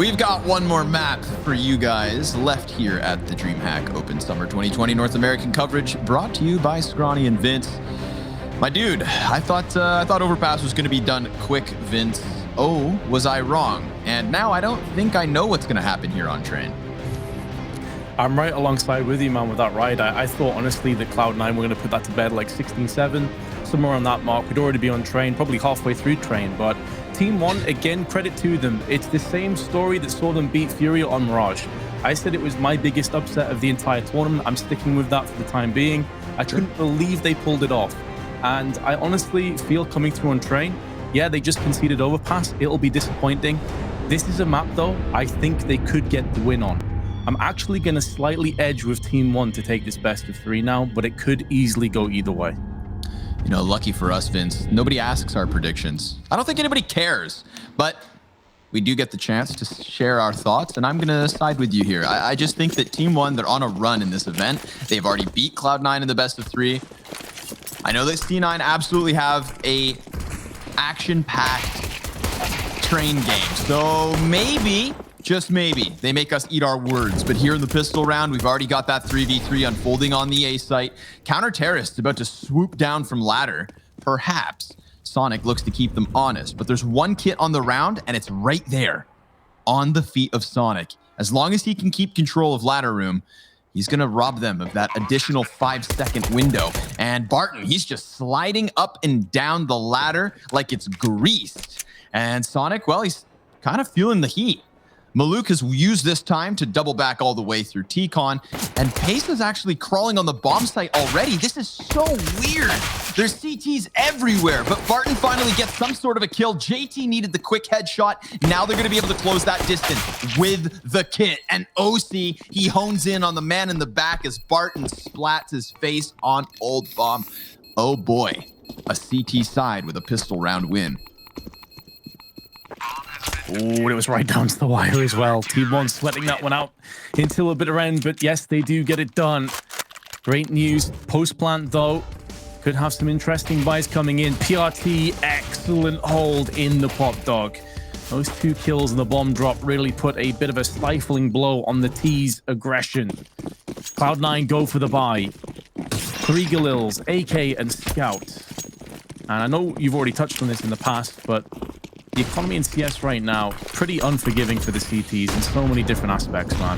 We've got one more map for you guys left here at the DreamHack Open Summer 2020 North American coverage, brought to you by Scrawny and Vince. My dude, I thought Overpass was going to be done quick, Vince. Oh, was I wrong? And now I don't think I know what's going to happen here on Train. I'm right alongside with you, man, with that ride. I thought, honestly, that Cloud9 were going to put that to bed like 16-7, somewhere on that mark. We'd already be on Train, probably halfway through Train, but TeamOne, again, credit to them. It's the same story that saw them beat Fury on Mirage. I said it was my biggest upset of the entire tournament. I'm sticking with that for the time being. I couldn't believe they pulled it off. And I honestly feel coming through on Train, yeah, they just conceded Overpass. It'll be disappointing. This is a map, though, I think they could get the win on. I'm actually going to slightly edge with TeamOne to take this best of 3 now, but it could easily go either way. You know, lucky for us, Vince, nobody asks our predictions. I don't think anybody cares, but we do get the chance to share our thoughts, and I'm going to side with you here. I just think that TeamOne, they're on a run in this event. They've already beat Cloud9 in the best of 3. I know that C9 absolutely have a action-packed Train game, so maybe, just maybe, they make us eat our words. But here in the pistol round, we've already got that 3v3 unfolding on the A site. Counter-terrorists about to swoop down from ladder. Perhaps Sonic looks to keep them honest, but there's one kit on the round, and it's right there on the feet of Sonic. As long as he can keep control of ladder room, he's going to rob them of that additional 5-second window. And Barton, he's just sliding up and down the ladder like it's greased. And Sonic, well, he's kind of feeling the heat. Maluk has used this time to double back all the way through T-Con, and Pace is actually crawling on the bomb site already. This is so weird. There's CTs everywhere, but Barton finally gets some sort of a kill. JT needed the quick headshot. Now they're going to be able to close that distance with the kit. And OC, he hones in on the man in the back as Barton splats his face on Old Bomb. Oh boy, a CT side with a pistol round win. Oh, it was right down to the wire as well. TeamOne sweating that one out until a bitter end, but yes, they do get it done. Great news. Post-plant, though, could have some interesting buys coming in. PRT, excellent hold in the pop dog. Those 2 kills and the bomb drop really put a bit of a stifling blow on the T's aggression. Cloud9 go for the buy. 3 Galils, AK, and Scout. And I know you've already touched on this in the past, but the economy in CS right now, pretty unforgiving for the CTs in so many different aspects, man.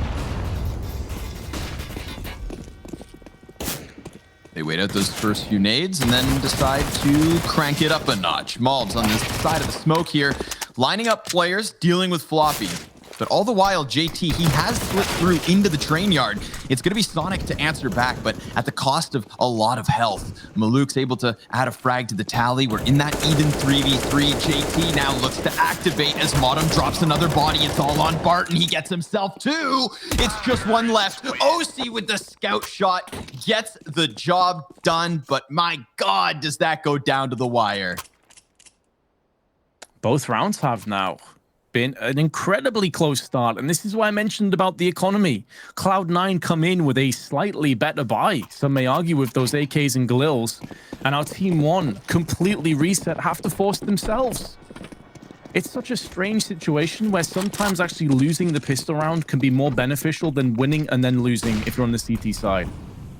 They wait out those first few nades and then decide to crank it up a notch. Malbs on this side of the smoke here, lining up players, dealing with Floppy. But all the while, JT, he has slipped through into the train yard. It's going to be Sonic to answer back, but at the cost of a lot of health. Maluk's able to add a frag to the tally. We're in that even 3v3. JT now looks to activate as Modem drops another body. It's all on Barton. He gets himself 2. It's just one left. OC with the scout shot gets the job done, but my God, does that go down to the wire. Both rounds have now been an incredibly close start, and this is why I mentioned about the economy. Cloud9 come in with a slightly better buy. Some may argue with those AKs and Galils, and our TeamOne completely reset, have to force themselves. It's such a strange situation where sometimes actually losing the pistol round can be more beneficial than winning and then losing if you're on the CT side.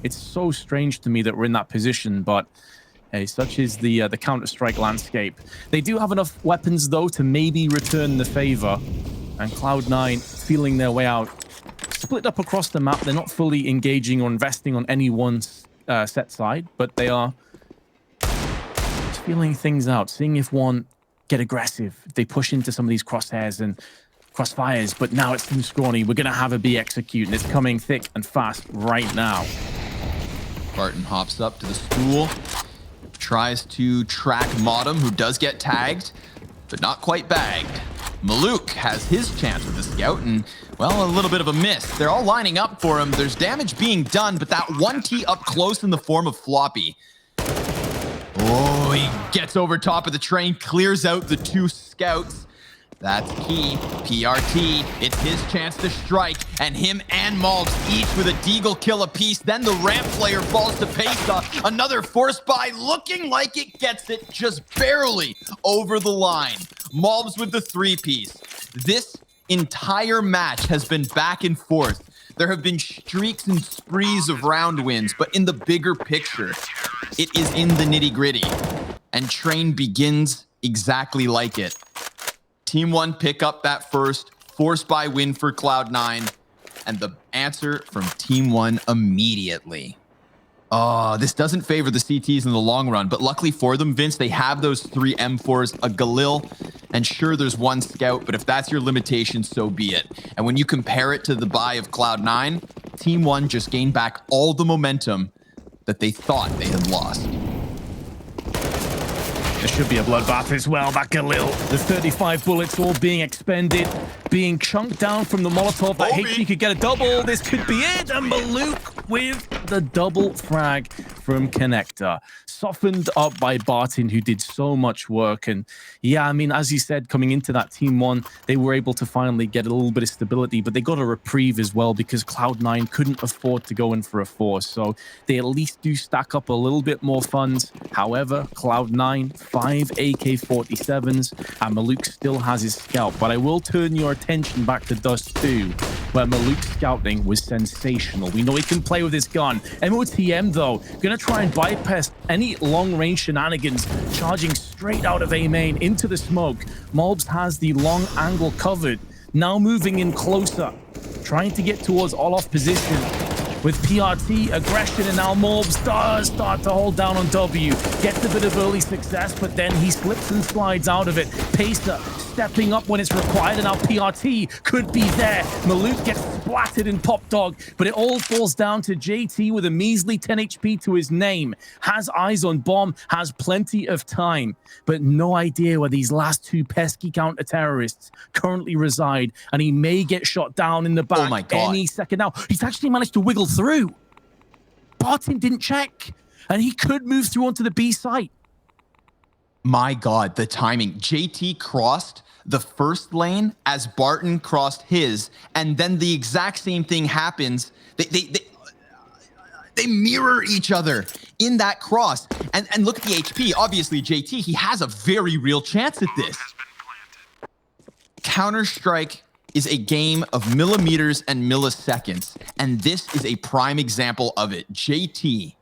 It's so strange to me that we're in that position, but hey, such is the Counter-Strike landscape. They do have enough weapons, though, to maybe return the favor. And Cloud9 feeling their way out. Split up across the map. They're not fully engaging or investing on any one set side, but they are just feeling things out, seeing if one get aggressive. If they push into some of these crosshairs and crossfires, but now it's too scrawny. We're going to have a B execute, and it's coming thick and fast right now. Barton hops up to the stool. Tries to track Modem, who does get tagged, but not quite bagged. Maluk has his chance with the scout, and, well, a little bit of a miss. They're all lining up for him. There's damage being done, but that 1T up close in the form of Floppy. Oh, he gets over top of the train, clears out the 2 scouts. That's key. PRT, it's his chance to strike, and him and Malbs each with a deagle kill apiece. Then the ramp player falls to Pesa. Another force buy, looking like it gets it just barely over the line. Malbs with the 3-piece. This entire match has been back and forth. There have been streaks and sprees of round wins, but in the bigger picture, it is in the nitty-gritty. And Train begins exactly like it. TeamOne pick up that first force buy win for Cloud9, and the answer from TeamOne immediately. Oh, this doesn't favor the CTs in the long run, but luckily for them, Vince, they have those 3 M4s, a Galil, and sure, there's 1 scout, but if that's your limitation, so be it. And when you compare it to the buy of Cloud9, TeamOne just gained back all the momentum that they thought they had lost. There should be a bloodbath as well. That Galil, the 35 bullets all being expended, being chunked down from the Molotov. That HG could get a double. This could be it. And Maluk with the double frag from Connector. Softened up by Barton, who did so much work. And yeah, I mean, as you said, coming into that TeamOne, they were able to finally get a little bit of stability, but they got a reprieve as well because Cloud9 couldn't afford to go in for a force. So they at least do stack up a little bit more funds. However, Cloud9, 5 AK-47s, and Maluk still has his scout. But I will turn your attention back to Dust 2, where Maluk's scouting was sensational. We know he can play with his gun. MOTM, though, gonna try and bypass any long-range shenanigans, charging straight out of A main into the smoke. Mobs has the long angle covered, now moving in closer, trying to get towards all-off position. With PRT, aggression, and now Morbs does start to hold down on W. Gets a bit of early success, but then he slips and slides out of it. Pacer stepping up when it's required, and now PRT could be there. Maluk gets splattered in Pop Dog, but it all falls down to JT with a measly 10 HP to his name. Has eyes on bomb, has plenty of time, but no idea where these last 2 pesky counter-terrorists currently reside, and he may get shot down in the back any second now. He's actually managed to wiggle through. Barton didn't check, and he could move through onto the B site. My God, the timing. JT crossed the first lane as Barton crossed his, and then the exact same thing happens. They mirror each other in that cross. And look at the HP. Obviously, JT, he has a very real chance at this. Counter-Strike is a game of millimeters and milliseconds, and this is a prime example of it. JT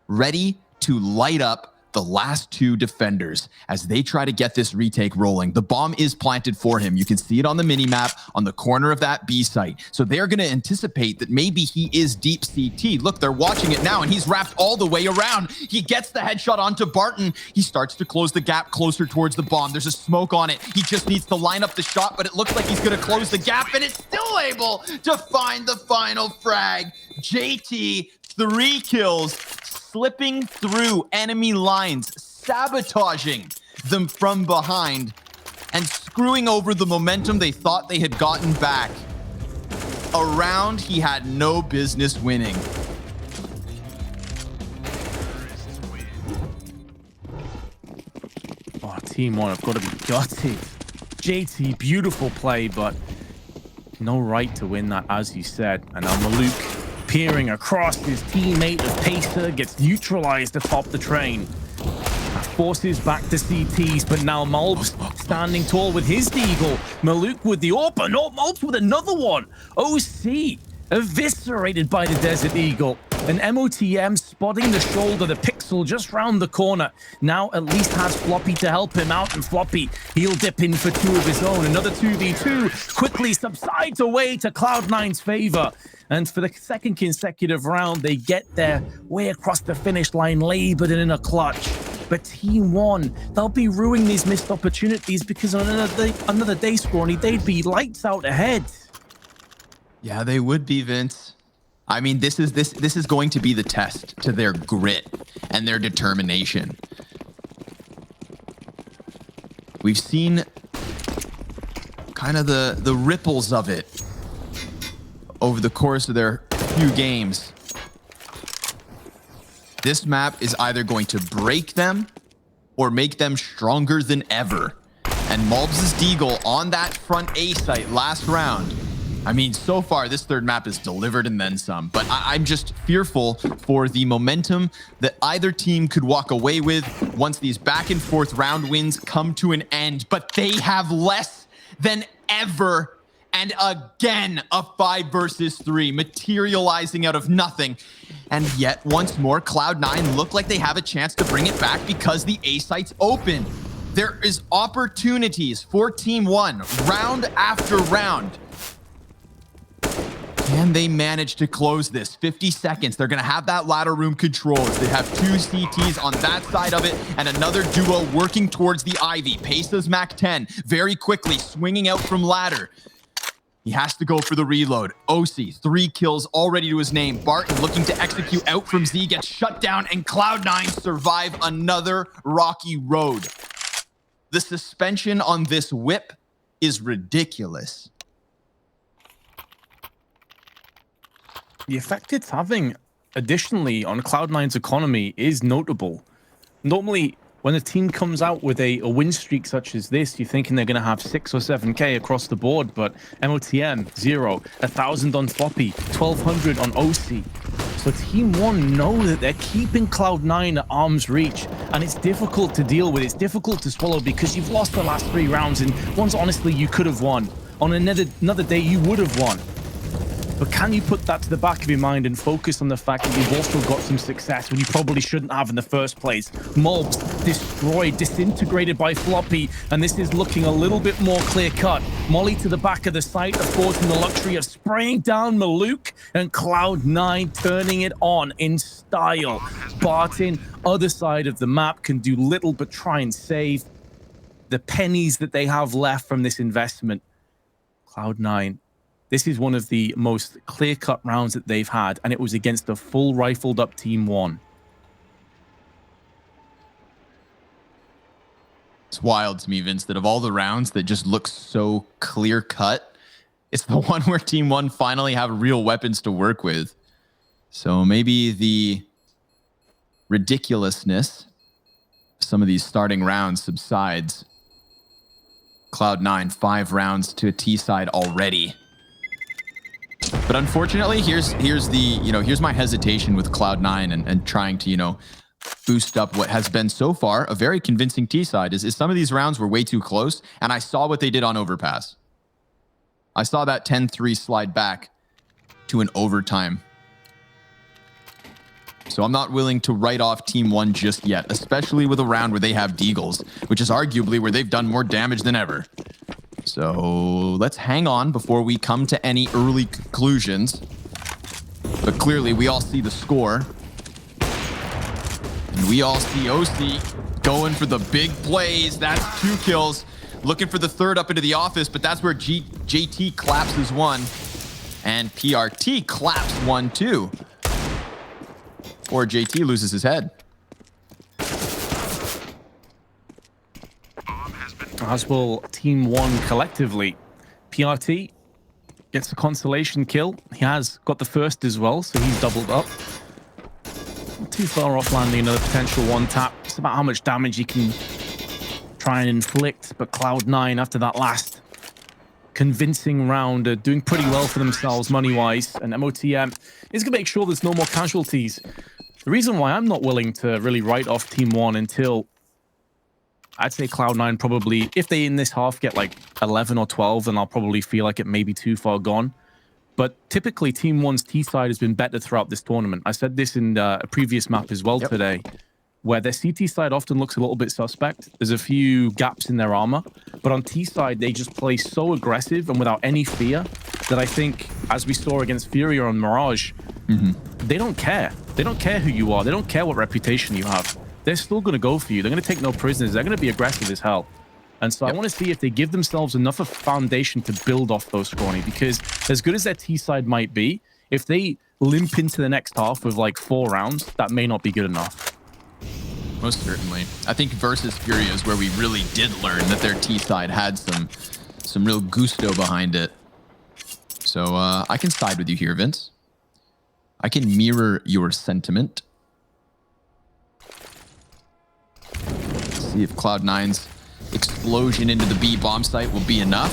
ready to light up the last 2 defenders as they try to get this retake rolling. The bomb is planted for him. You can see it on the mini-map on the corner of that B site. So they're going to anticipate that maybe he is deep CT. Look, they're watching it now, and he's wrapped all the way around. He gets the headshot onto Barton. He starts to close the gap closer towards the bomb. There's a smoke on it. He just needs to line up the shot, but it looks like he's going to close the gap, and it's still able to find the final frag. JT, 3 kills, slipping through enemy lines, sabotaging them from behind, and screwing over the momentum they thought they had gotten back. A round he had no business winning. Oh, TeamOne have got to be gutted. JT, beautiful play, but no right to win that, as you said. And now Maluk peering across his teammate of Pacer, gets neutralized atop the train. Forces back to CTs, but now Malbs standing tall with his deagle. Maluk with the AWP, no, Malbs with another one. OC eviscerated by the Desert Eagle. And MOTM spotting the shoulder, the pixel just round the corner. Now at least has Floppy to help him out, and Floppy, he'll dip in for 2 of his own. Another 2v2 quickly subsides away to Cloud9's favor. And for the 2nd consecutive round, they get their way across the finish line, labored in a clutch. But TeamOne, they'll be ruining these missed opportunities because on another day, Scrawny, they'd be lights out ahead. Yeah, they would be, Vince. I mean, this is going to be the test to their grit and their determination. We've seen kind of the ripples of it over the course of their few games. This map is either going to break them or make them stronger than ever. And Malbs' deagle on that front A site last round. I mean, so far, this 3rd map is delivered and then some. But I'm just fearful for the momentum that either team could walk away with once these back and forth round wins come to an end. But they have less than ever And again, a 5 versus 3, materializing out of nothing. And yet, once more, Cloud9 look like they have a chance to bring it back because the A site's open. There is opportunities for TeamOne, round after round. Can they manage to close this? 50 seconds. They're going to have that ladder room control as they have 2 CTs on that side of it and another duo working towards the Ivy. Pesa's Mac 10 very quickly swinging out from ladder. He has to go for the reload. OC, 3 kills already to his name. Barton looking to execute out from Z, gets shut down, and Cloud9 survive another rocky road. The suspension on this whip is ridiculous. The effect it's having additionally on Cloud9's economy is notable. Normally, when a team comes out with a win streak such as this, you're thinking they're going to have 6 or 7K across the board, but MOTM, 0, 1,000 on Floppy, 1,200 on OC. So TeamOne know that they're keeping Cloud9 at arm's reach, and it's difficult to deal with. It's difficult to swallow because you've lost the last 3 rounds, and ones honestly you could have won. On another day, you would have won. But can you put that to the back of your mind and focus on the fact that you've also got some success when you probably shouldn't have in the first place? Mobs destroyed, disintegrated by Floppy, and this is looking a little bit more clear-cut. Molly to the back of the site, affording the luxury of spraying down Maluk, and Cloud9 turning it on in style. Barton, other side of the map, can do little but try and save the pennies that they have left from this investment. Cloud9. This is one of the most clear-cut rounds that they've had, and it was against a full rifled-up TeamOne. It's wild to me, Vince, that of all the rounds that just look so clear-cut, it's the one where TeamOne finally have real weapons to work with. So maybe the ridiculousness of some of these starting rounds subsides. Cloud9, 5 rounds to a T side already. But unfortunately, here's my hesitation with Cloud9 and trying to, boost up what has been so far a very convincing T side is some of these rounds were way too close, and I saw what they did on overpass. I saw that 10-3 slide back to an overtime. So I'm not willing to write off TeamOne just yet, especially with a round where they have Deagles, which is arguably where they've done more damage than ever. So let's hang on before we come to any early conclusions. But clearly, we all see the score. And we all see OC going for the big plays. That's 2 kills. Looking for the 3rd up into the office, but that's where JT claps his 1. And PRT claps 1 too. Or JT loses his head. As will TeamOne collectively. PRT gets the consolation kill. He has got the first as well, so he's doubled up. Not too far off landing another potential 1-tap. It's about how much damage he can try and inflict. But Cloud9, after that last convincing round, are doing pretty well for themselves money-wise. And MOTM is going to make sure there's no more casualties. The reason why I'm not willing to really write off TeamOne until I'd say Cloud9 probably, if they in this half get like 11 or 12, then I'll probably feel like it may be too far gone. But typically, TeamOne's T side has been better throughout this tournament. I said this in a previous map as well today, where their CT side often looks a little bit suspect. There's a few gaps in their armor, but on T side, they just play so aggressive and without any fear that I think, as we saw against Fury on Mirage, they don't care. They don't care who you are. They don't care what reputation you have. They're still going to go for you. They're going to take no prisoners. They're going to be aggressive as hell. And so I want to see if they give themselves enough of a foundation to build off those Scrawny, because as good as their T side might be, if they limp into the next half with like 4 rounds, that may not be good enough. Most certainly. I think versus Fury is where we really did learn that their T side had some real gusto behind it. So I can side with you here, Vince. I can mirror your sentiment. See if Cloud9's explosion into the B bomb site will be enough.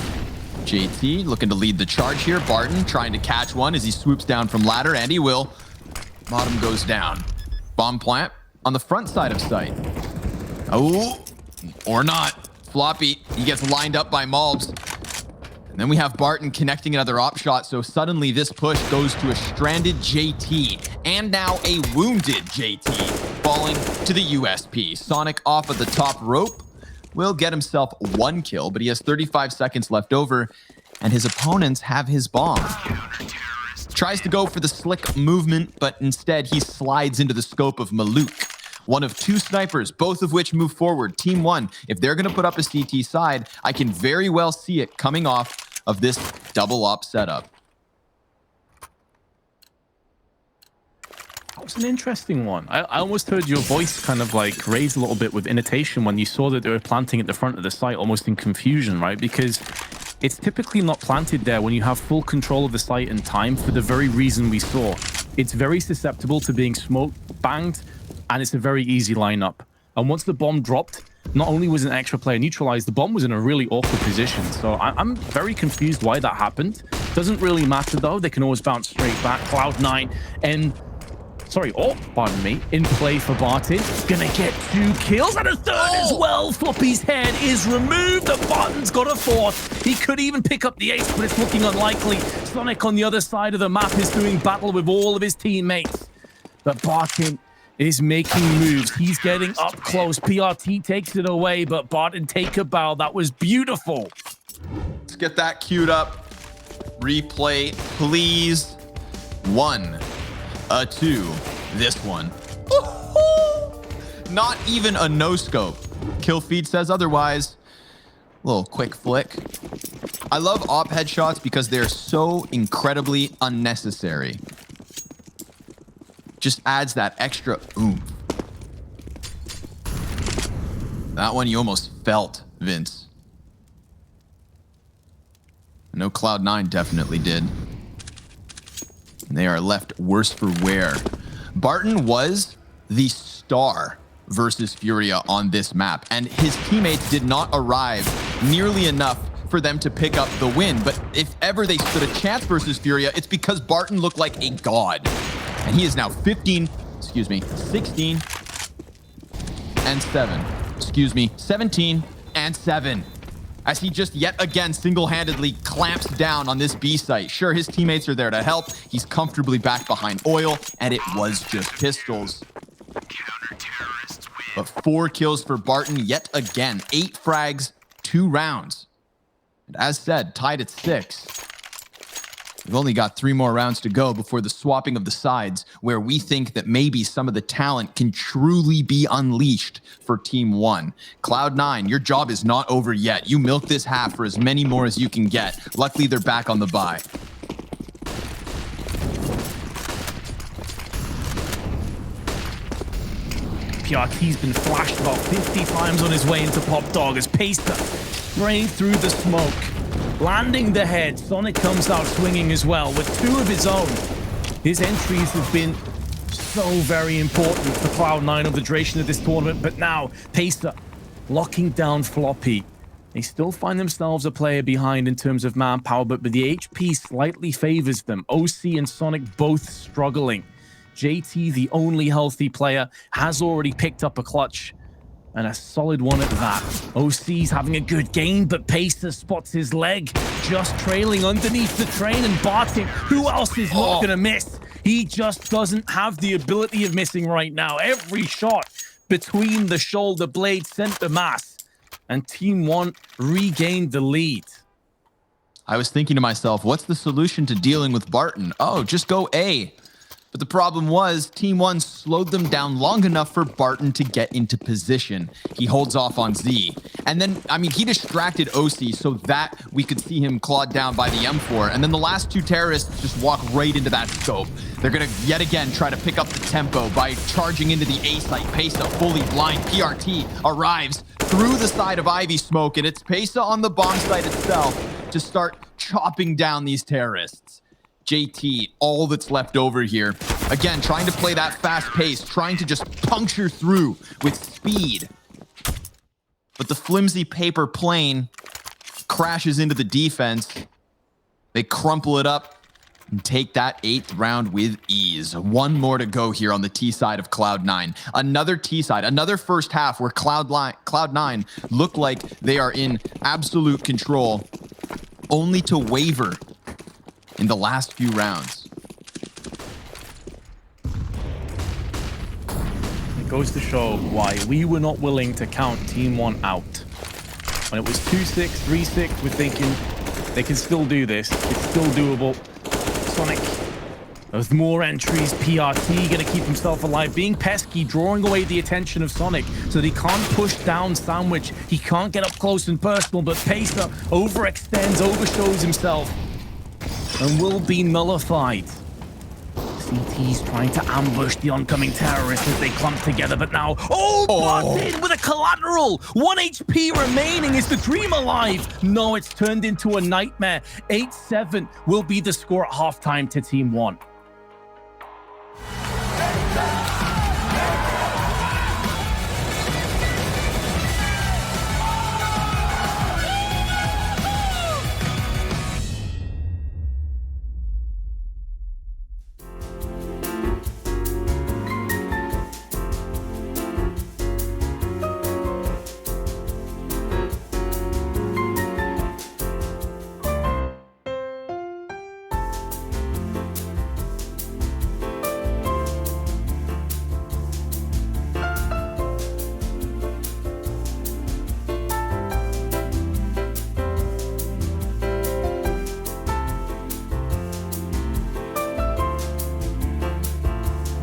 JT looking to lead the charge here. Barton trying to catch one as he swoops down from ladder, and he will. Bottom goes down. Bomb plant on the front side of site. Oh, or not. Floppy, he gets lined up by Malbs. And then we have Barton connecting another op shot, so suddenly this push goes to a stranded JT, and now a wounded JT, falling to the USP. Sonic off at the top rope will get himself 1 kill, but he has 35 seconds left over, and his opponents have his bomb. Tries to go for the slick movement, but instead he slides into the scope of Maluk. One of 2 snipers, both of which move forward. TeamOne, if they're going to put up a CT side, I can very well see it coming off of this double op setup. That was an interesting one. I almost heard your voice kind of like raise a little bit with intonation when you saw that they were planting at the front of the site, almost in confusion, right? Because it's typically not planted there when you have full control of the site and time for the very reason we saw. It's very susceptible to being smoke banged, and it's a very easy lineup. And once the bomb dropped, not only was an extra player neutralized, the bomb was in a really awkward position. So I'm very confused why that happened. Doesn't really matter though. They can always bounce straight back. Cloud9 and pardon me, in play for Barton. Gonna get 2 kills and a 3rd as well. Floppy's head is removed and Barton's got a 4th. He could even pick up the ace, but it's looking unlikely. Sonic on the other side of the map is doing battle with all of his teammates. But Barton is making moves. He's getting up close. PRT takes it away, but Barton take a bow. That was beautiful. Let's get that queued up. Replay, please. 1, 2, this one. Not even a no-scope. Kill feed says otherwise. Little quick flick. I love op headshots because they're so incredibly unnecessary. Just adds that extra oomph. That one you almost felt, Vince. I know Cloud9 definitely did. And they are left worse for wear. Barton was the star versus Furia on this map, and his teammates did not arrive nearly enough for them to pick up the win. But if ever they stood a chance versus Furia, it's because Barton looked like a god. And he is now 16 and 7. 17 and 7. As he just yet again single-handedly clamps down on this B site. Sure, his teammates are there to help. He's comfortably back behind oil, and it was just pistols. But 4 kills for Barton yet again. 8 frags, 2 rounds. And as said, tied at 6. We've only got 3 more rounds to go before the swapping of the sides, where we think that maybe some of the talent can truly be unleashed for TeamOne. Cloud9, your job is not over yet. You milk this half for as many more as you can get. Luckily, they're back on the bye. PRT's been flashed about 50 times on his way into Pop Dog as Pacer spraying through the smoke. Landing the head, Sonic comes out swinging as well with 2 of his own. His entries have been so very important for Cloud9 over the duration of this tournament, but now Pacer locking down Floppy. They still find themselves a player behind in terms of manpower, but the HP slightly favors them. OC and Sonic both struggling. JT, the only healthy player, has already picked up a clutch. And a solid one at that. OC's having a good game, but Pacer spots his leg, just trailing underneath the train, and Barton, who else is not gonna miss? He just doesn't have the ability of missing right now. Every shot between the shoulder blades sent the mass, and TeamOne regained the lead. I was thinking to myself, what's the solution to dealing with Barton? Oh, just go A. But the problem was TeamOne slowed them down long enough for Barton to get into position. He holds off on Z. And then, I mean, he distracted OC so that we could see him clawed down by the M4. And then the last 2 terrorists just walk right into that scope. They're going to yet again try to pick up the tempo by charging into the A site. Pesa fully blind. PRT arrives through the side of Ivy Smoke, and it's Pesa on the bomb site itself to start chopping down these terrorists. JT, all that's left over here. Again, trying to play that fast pace, trying to just puncture through with speed. But the flimsy paper plane crashes into the defense. They crumple it up and take that 8th round with ease. 1 more to go here on the T side of Cloud9. Another T side, another first half where Cloud9 look like they are in absolute control. only to waver in the last few rounds. It goes to show why we were not willing to count TeamOne out. When it was 2-6, 3-6, we're thinking they can still do this. It's still doable. Sonic, there's more entries. PRT gonna keep himself alive, being pesky, drawing away the attention of Sonic so that he can't push down Sandwich. He can't get up close and personal, but Pacer overextends, overshows himself, and will be nullified. CT's trying to ambush the oncoming terrorists as they clump together, but now, Martin with a collateral! 1 HP remaining. Is the dream alive? No, it's turned into a nightmare. 8-7 will be the score at halftime to TeamOne.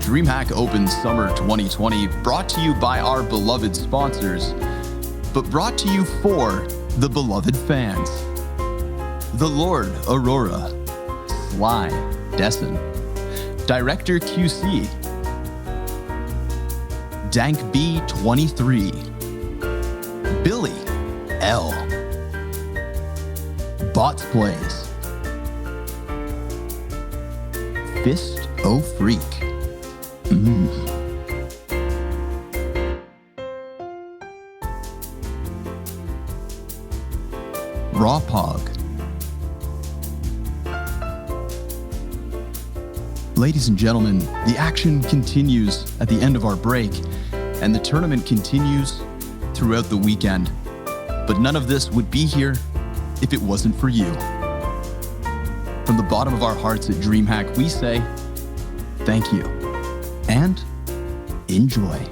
DreamHack opens summer 2020, brought to you by our beloved sponsors, but brought to you for the beloved fans. The Lord Aurora, Sly Dessen, Director QC, Dank B23, Billy L, Bots Plays, Fist O Freak, Raw Pog. Ladies and gentlemen, the action continues at the end of our break, and the tournament continues throughout the weekend. But none of this would be here if it wasn't for you. From the bottom of our hearts at DreamHack, we say thank you and enjoy.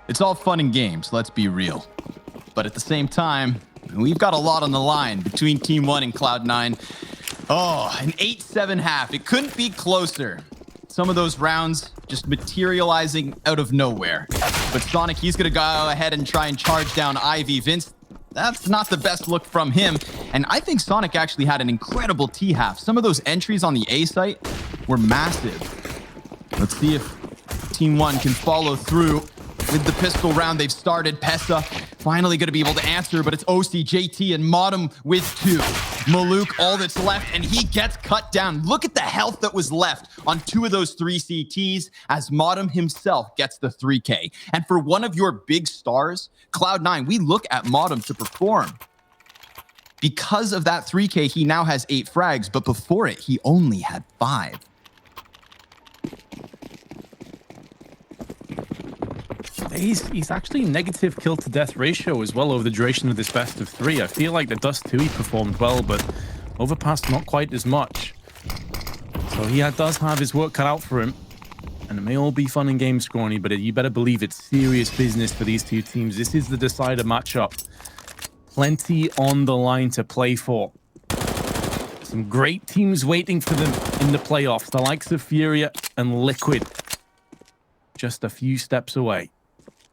It's all fun and games, let's be real. But at the same time, we've got a lot on the line between TeamOne and Cloud9. Oh, an 8-7 half. It couldn't be closer. Some of those rounds just materializing out of nowhere. But Sonic, he's going to go ahead and try and charge down Ivy. Vince, that's not the best look from him. And I think Sonic actually had an incredible T-half. Some of those entries on the A site were massive. Let's see if TeamOne can follow through with the pistol round they've started. Pessa finally going to be able to answer, but it's OC, JT, and Modem with 2. Maluk, all that's left, and he gets cut down. Look at the health that was left on 2 of those 3 CTs as Modem himself gets the 3K. And for one of your big stars, Cloud9, we look at Modem to perform. Because of that 3K, he now has 8 frags, but before it, he only had 5. He's actually negative kill to death ratio as well over the duration of this best of 3. I feel like the Dust 2 he performed well, but Overpass not quite as much. So he does have his work cut out for him. And it may all be fun and games, Scrawny, but you better believe it's serious business for these two teams. This is the decider matchup. Plenty on the line to play for. Some great teams waiting for them in the playoffs. The likes of Furia and Liquid. Just a few steps away.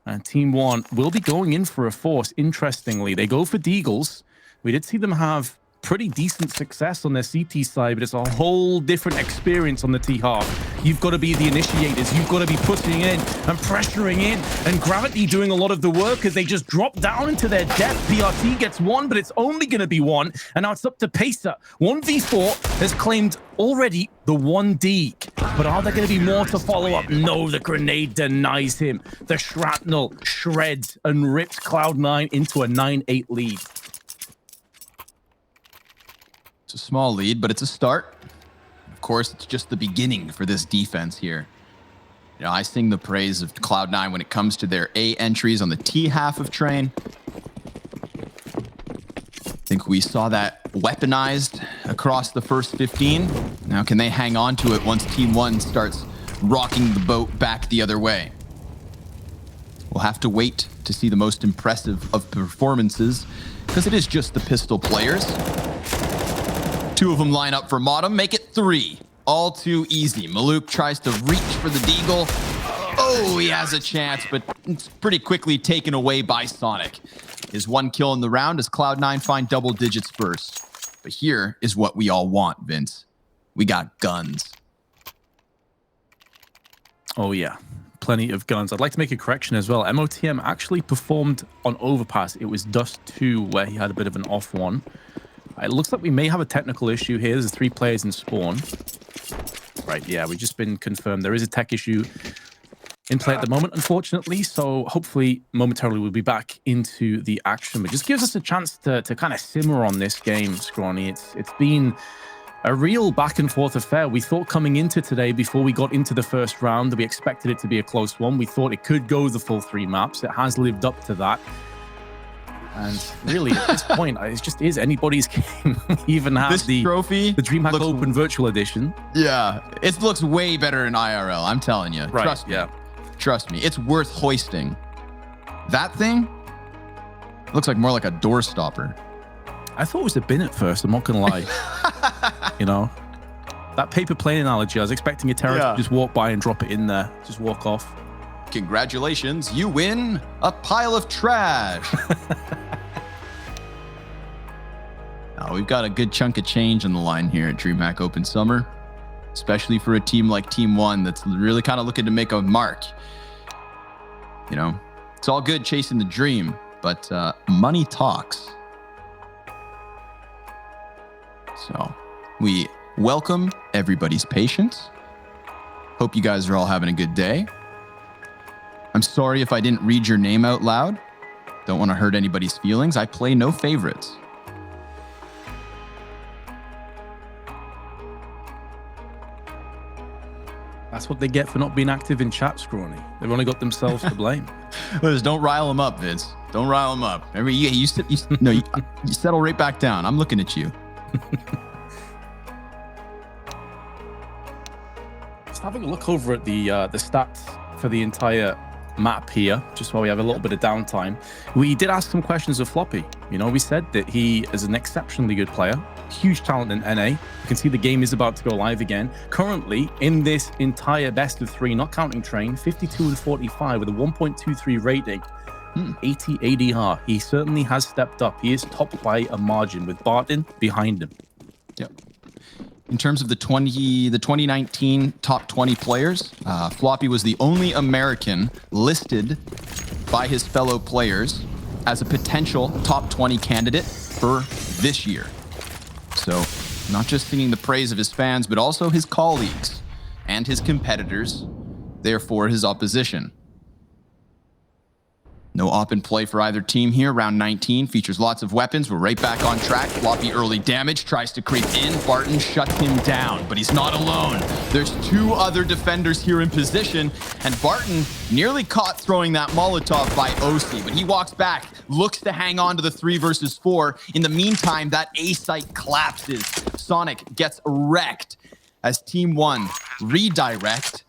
And TeamOne will be going in for a force, interestingly. They go for Deagles. We did see them have pretty decent success on their CT side, but it's a whole different experience on the T half. You've got to be the initiators. You've got to be pushing in and pressuring in. And Gravity doing a lot of the work as they just drop down into their depth. PRT gets one, but it's only going to be one. And now it's up to Pacer. 1v4 has claimed already the 1D. But are there going to be more to follow up? No, the grenade denies him. The shrapnel shreds and rips Cloud9 into a 9-8 lead. It's a small lead, but it's a start. Of course, it's just the beginning for this defense here. You know, I sing the praise of Cloud9 when it comes to their A entries on the T half of Train. I think we saw that weaponized across the first 15. Now, can they hang on to it once TeamOne starts rocking the boat back the other way? We'll have to wait to see the most impressive of performances, because it is just the pistol players. Two of them line up for Modem, make it 3. All too easy. Maluk tries to reach for the Deagle. Oh, he has a chance, but it's pretty quickly taken away by Sonic. His 1 kill in the round as Cloud9 find double digits first. But here is what we all want, Vince. We got guns. Oh, yeah. Plenty of guns. I'd like to make a correction as well. MOTM actually performed on Overpass. It was Dust 2 where he had a bit of an off one. It looks like we may have a technical issue here. There's 3 players in spawn. Right, yeah, we've just been confirmed. There is a tech issue in play at the moment, unfortunately. So hopefully, momentarily, we'll be back into the action. But just gives us a chance to kind of simmer on this game, Scrawny. It's been a real back and forth affair. We thought coming into today, before we got into the first round, that we expected it to be a close one. We thought it could go the full 3 maps. It has lived up to that. And really, at this point, it just is anybody's game. Even have this trophy, the DreamHack Open Virtual Edition. Yeah, it looks way better in IRL. I'm telling you. Right, Trust me. Yeah. Trust me. It's worth hoisting. That thing looks like more like a door stopper. I thought it was a bin at first. I'm not gonna lie. You know, that paper plane analogy. I was expecting a terrorist to just walk by and drop it in there, just walk off. Congratulations, you win a pile of trash. Now, we've got a good chunk of change on the line here at DreamHack Open Summer, especially for a team like TeamOne that's really kind of looking to make a mark. You know, it's all good chasing the dream, but money talks. So we welcome everybody's patience. Hope you guys are all having a good day. I'm sorry if I didn't read your name out loud. Don't want to hurt anybody's feelings. I play no favorites. That's what they get for not being active in chat, Scrawny. They've only got themselves to blame. Liz, don't rile them up, Vince. Don't rile them up. Remember, you settle right back down. I'm looking at you. Just having a look over at the stats for the entire map here, just while we have a little bit of downtime. We did ask some questions of Floppy. You know, we said that he is an exceptionally good player, huge talent in NA. You can see the game is about to go live again. Currently, in this entire best of 3, not counting Train, 52 and 45 with a 1.23 rating, 80 ADR. He certainly has stepped up. He is top by a margin with Barton behind him. Yep. In terms of the 2019 top 20 players, Floppy was the only American listed by his fellow players as a potential top 20 candidate for this year. So not just singing the praise of his fans, but also his colleagues and his competitors, therefore his opposition. No op in play for either team here. Round 19 features lots of weapons. We're right back on track. Floppy early damage, tries to creep in. Barton shuts him down, but he's not alone. There's 2 other defenders here in position, and Barton nearly caught throwing that Molotov by OC, but he walks back, looks to hang on to the 3 versus 4. In the meantime, that A site collapses. Sonic gets wrecked as TeamOne redirect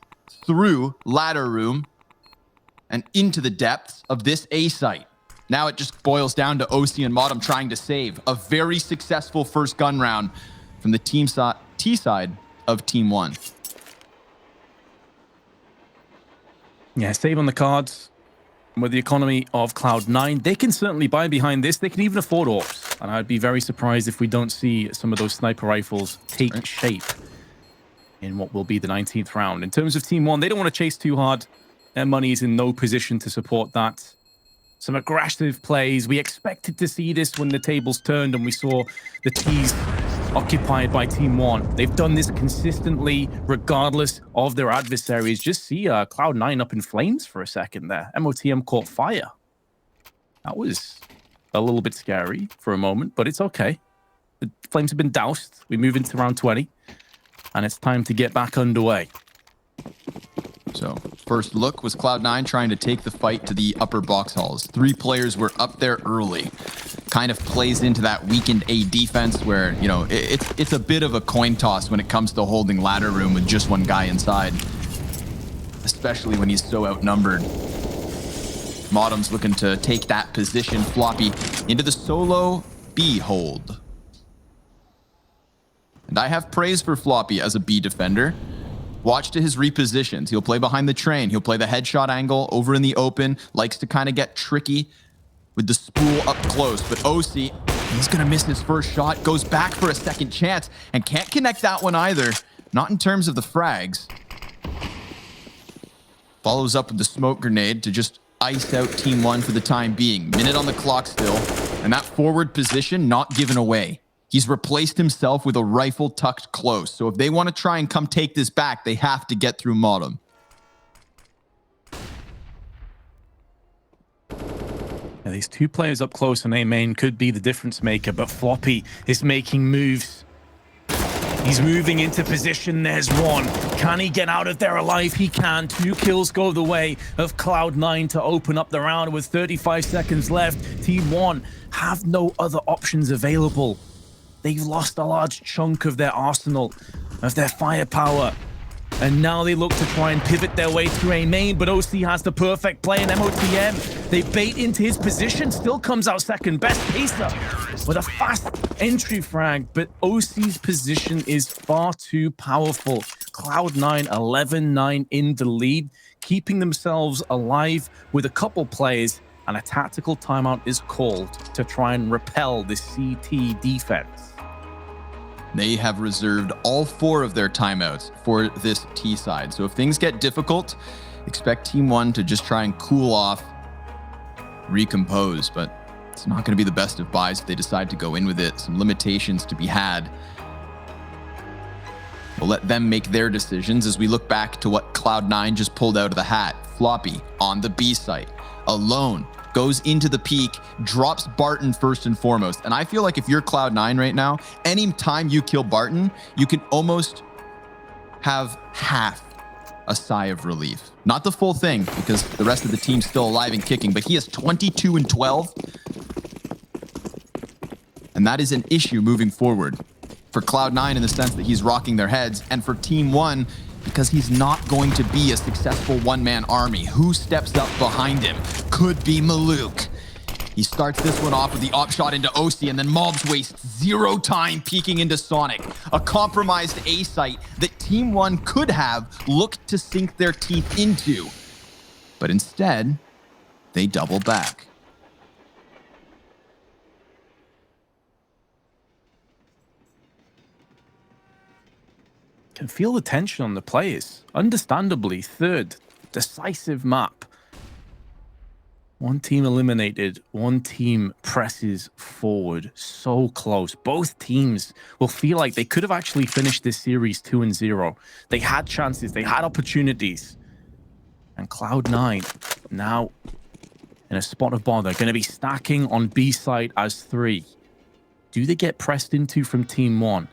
through ladder room and into the depths of this A site. Now it just boils down to OC and Modem trying to save a very successful first gun round from the T side of TeamOne. Yeah, save on the cards. With the economy of Cloud9, they can certainly buy behind this. They can even afford AWPs. And I'd be very surprised if we don't see some of those sniper rifles take shape in what will be the 19th round. In terms of Team1, they don't want to chase too hard. Their money is in no position to support that. Some aggressive plays. We expected to see this when the tables turned and we saw the T's occupied by Team1. They've done this consistently, regardless of their adversaries. Just see Cloud9 up in flames for a second there. MOTM caught fire. That was a little bit scary for a moment, but it's okay. The flames have been doused. We move into round 20, and it's time to get back underway. So, first look was Cloud9 trying to take the fight to the upper box halls. 3 players were up there early. Kind of plays into that weakened A defense where, you know, it's a bit of a coin toss when it comes to holding ladder room with just one guy inside. Especially when he's so outnumbered. Modem's looking to take that position. Floppy into the solo B hold. And I have praise for Floppy as a B defender. Watch to his repositions. He'll play behind the train. He'll play the headshot angle over in the open. Likes to kind of get tricky with the spool up close. But OC, he's going to miss his first shot. Goes back for a second chance and can't connect that one either. Not in terms of the frags. Follows up with the smoke grenade to just ice out Team1 for the time being. Minute on the clock still. And that forward position not given away. He's replaced himself with a rifle tucked close. So if they want to try and come take this back, they have to get through Modem. Yeah, these 2 players up close on A main could be the difference maker, but Floppy is making moves. He's moving into position. There's one. Can he get out of there alive? He can. 2 kills go the way of Cloud9 to open up the round with 35 seconds left. Team1 have no other options available. They've lost a large chunk of their arsenal, of their firepower. And now they look to try and pivot their way through A main, but OC has the perfect play in MOTM. They bait into his position, still comes out second best. Pacer with a fast entry frag, but OC's position is far too powerful. Cloud9 11-9 in the lead, keeping themselves alive with a couple plays, and a tactical timeout is called to try and repel the CT defense. They have reserved all 4 of their timeouts for this T side. So if things get difficult, expect Team1 to just try and cool off, recompose, but it's not going to be the best of buys if they decide to go in with it. Some limitations to be had. We'll let them make their decisions as we look back to what Cloud9 just pulled out of the hat. Floppy on the B site, alone, goes into the peak, drops Barton first and foremost. And I feel like if you're Cloud9 right now, any time you kill Barton, you can almost have half a sigh of relief. Not the full thing, because the rest of the team's still alive and kicking, but he has 22 and 12. And that is an issue moving forward for Cloud9 in the sense that he's rocking their heads, and for Team1, because he's not going to be a successful one-man army. Who steps up behind him? Could be Maluk. He starts this one off with the op shot into OC, and then Mobs wastes 0 time peeking into Sonic. A compromised A site that Team1 could have looked to sink their teeth into. But instead, they double back. Can feel the tension on the players. Understandably, 3rd decisive map. 1 team eliminated, 1 team presses forward. So close. Both teams will feel like they could have actually finished this series 2-0. They had chances, they had opportunities. And Cloud9 now in a spot of bother, going to be stacking on B side as 3. Do they get pressed into from Team1?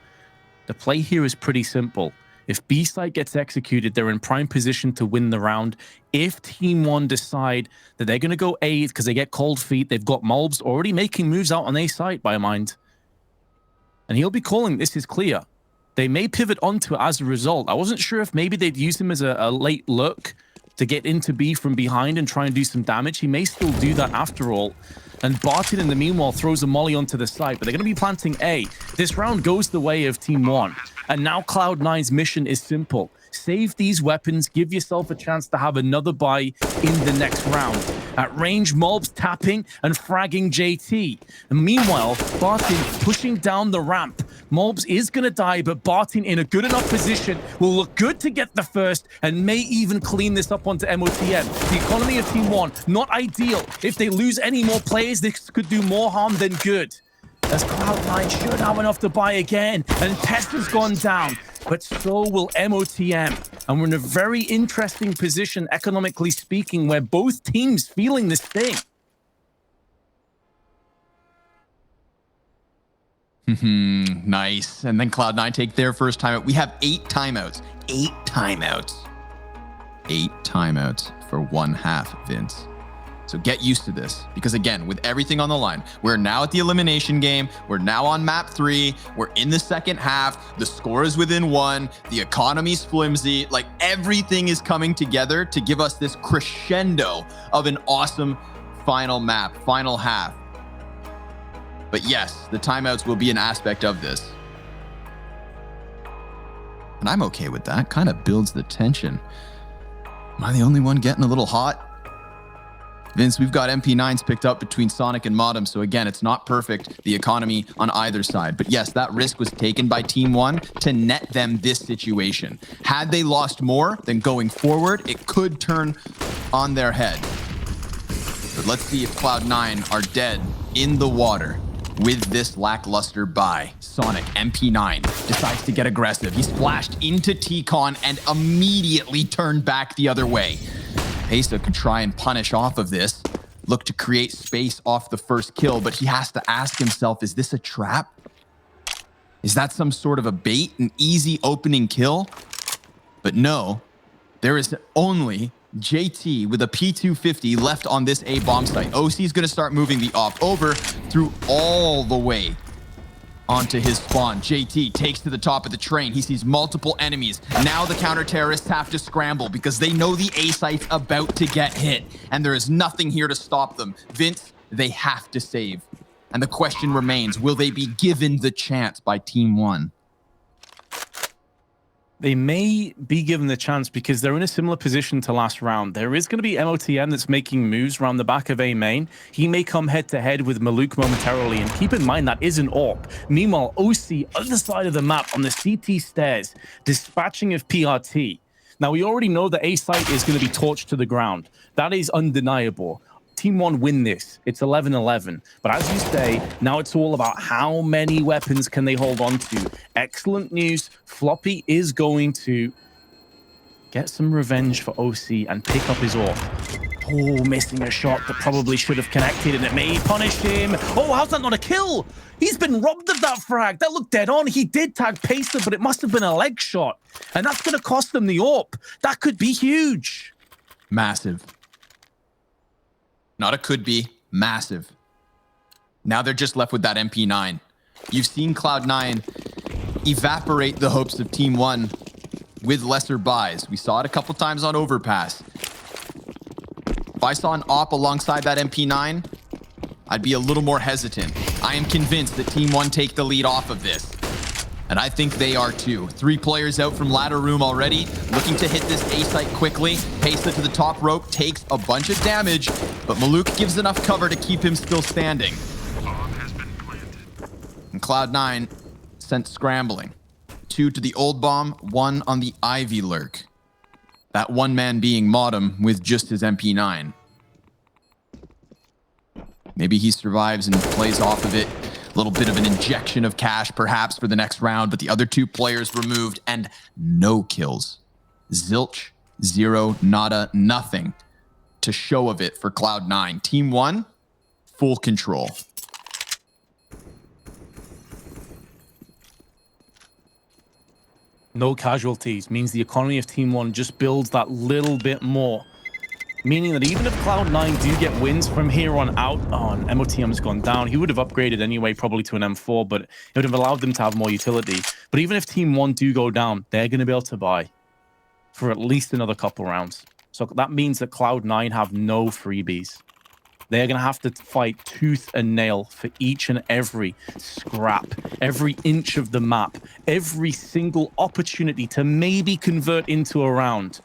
The play here is pretty simple. If B side gets executed, they're in prime position to win the round. If Team1 decide that they're going to go A because they get cold feet, they've got Mulbs already making moves out on A side by mind. And he'll be calling this is clear. they may pivot onto it as a result. I wasn't sure if maybe they'd use him as a late look to get into B from behind and try and do some damage. He may still do that after all. And Barton, in the meanwhile, throws a molly onto the side, but they're going to be planting A. This round goes the way of TeamOne. And now Cloud9's mission is simple. Save these weapons, give yourself a chance to have another buy in the next round. At range, Mob's tapping and fragging JT. And meanwhile, Barton pushing down the ramp. Mobs is going to die, but Barton in a good enough position will look good to get the first and may even clean this up onto MOTM. The economy of TeamOne, not ideal. If they lose any more players, this could do more harm than good. As Cloud9 should have enough to buy again, and Tesla's gone down, but so will MOTM. And we're in a very interesting position, economically speaking, where both teams feeling this thing. Nice. And then Cloud9 take their first timeout. We have 8 timeouts. 8 timeouts. 8 timeouts for one half, Vince. So get used to this, because again, with everything on the line, we're now at the elimination game. We're now on map 3. We're in the second half. The score is within 1. The economy's flimsy. Like, everything is coming together to give us this crescendo of an awesome final map, final half. But yes, the timeouts will be an aspect of this. And I'm okay with that. Kind of builds the tension. Am I the only one getting a little hot? Vince, we've got MP9s picked up between Sonic and Modem, so again, it's not perfect, the economy on either side. But yes, that risk was taken by TeamOne to net them this situation. Had they lost more, then going forward, it could turn on their head. But let's see if Cloud9 are dead in the water with this lackluster buy. Sonic, MP9, decides to get aggressive. He splashed into T-Con and immediately turned back the other way. Pesa could try and punish off of this, look to create space off the first kill, but he has to ask himself, is this a trap? Is that some sort of a bait, an easy opening kill? But no, there is only JT with a P250 left on this A bomb site. OC is going to start moving the op over through all the way onto his spawn. JT takes to the top of the train. He sees multiple enemies. Now the counter-terrorists have to scramble because they know the A site's about to get hit, and there is nothing here to stop them. Vince, they have to save. And the question remains, will they be given the chance by TeamOne? They may be given the chance because they're in a similar position to last round. There is going to be MOTM that's making moves around the back of A main. He may come head-to-head with Maluk momentarily, and keep in mind that is an AWP. Meanwhile, OC, other side of the map on the CT stairs, dispatching of PRT. Now, we already know the A site is going to be torched to the ground. That is undeniable. TeamOne win this. It's 11-11. But as you say, now it's all about how many weapons can they hold on to. Excellent news. Floppy is going to get some revenge for OC and pick up his AWP. Oh, missing a shot that probably should have connected, and it may punish him. Oh, how's that not a kill? He's been robbed of that frag. That looked dead on. He did tag Pacer, but it must have been a leg shot. And that's going to cost them the AWP. That could be huge. Massive. Not a could be, massive. Now they're just left with that MP9. You've seen Cloud9 evaporate the hopes of TeamOne with lesser buys. We saw it a couple times on Overpass. If I saw an AWP alongside that MP9, I'd be a little more hesitant. I am convinced that TeamOne take the lead off of this. And I think they are too. 3 players out from ladder room already, looking to hit this A site quickly. Pesa to the top rope, takes a bunch of damage, but Maluk gives enough cover to keep him still standing. And Cloud9 sent scrambling. 2 to the old bomb, 1 on the Ivy lurk. That one man being Modem with just his MP9. Maybe he survives and plays off of it. A little bit of an injection of cash, perhaps, for the next round, but the other 2 players removed and no kills. Zilch, 0, nada, nothing to show of it for Cloud9. TeamOne, full control. No casualties means the economy of TeamOne just builds that little bit more. Meaning that even if Cloud9 do get wins from here on out, MOTM's gone down. He would have upgraded anyway, probably to an M4, but it would have allowed them to have more utility. But even if TeamOne do go down, they're going to be able to buy for at least another couple rounds. So that means that Cloud9 have no freebies. They're going to have to fight tooth and nail for each and every scrap, every inch of the map, every single opportunity to maybe convert into a round.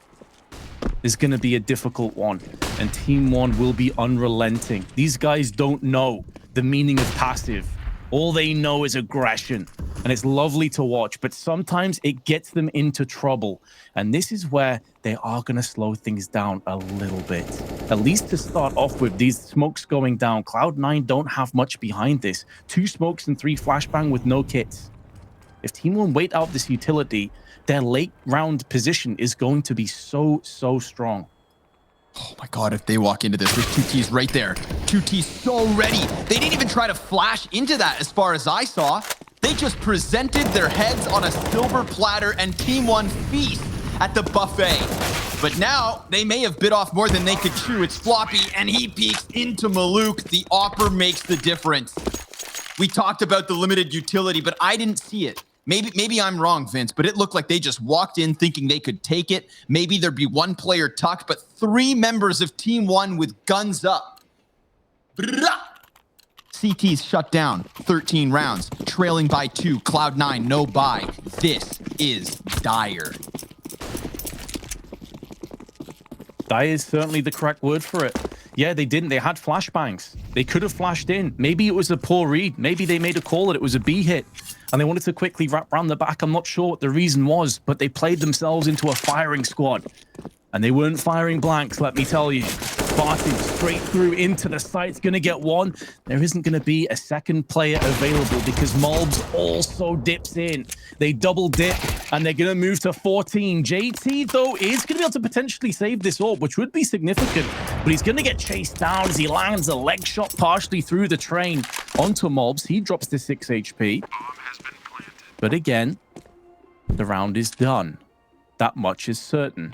Is going to be a difficult one, and TeamOne will be unrelenting. These guys don't know the meaning of passive. All they know is aggression, and it's lovely to watch, but sometimes it gets them into trouble. And this is where they are going to slow things down a little bit. At least to start off with, these smokes going down. Cloud9 don't have much behind this. 2 smokes and 3 flashbang with no kits. If TeamOne wait out this utility, their late round position is going to be so strong. Oh my God, if they walk into this with 2Ts right there. 2Ts so ready. They didn't even try to flash into that as far as I saw. They just presented their heads on a silver platter and TeamOne feast at the buffet. But now they may have bit off more than they could chew. It's Floppy and he peeks into Maluk. The AWPer makes the difference. We talked about the limited utility, but I didn't see it. Maybe I'm wrong, Vince, but it looked like they just walked in thinking they could take it. Maybe there'd be 1 player tucked, but 3 members of TeamOne with guns up. CT's shut down, 13 rounds, trailing by 2, Cloud9 no buy. This is dire. Dire is certainly the correct word for it. Yeah, they didn't. They had flashbangs. They could have flashed in. Maybe it was a poor read. Maybe they made a call that it was a B hit. And they wanted to quickly wrap around the back. I'm not sure what the reason was, but they played themselves into a firing squad. And they weren't firing blanks, let me tell you. Barton straight through into the site's going to get 1. There isn't going to be a second player available because Mulbs also dips in. They double dip and they're going to move to 14. JT, though, is going to be able to potentially save this AWP, which would be significant. But he's going to get chased down as he lands a leg shot partially through the train onto Mulbs. He drops to 6 HP. But again, the round is done. That much is certain.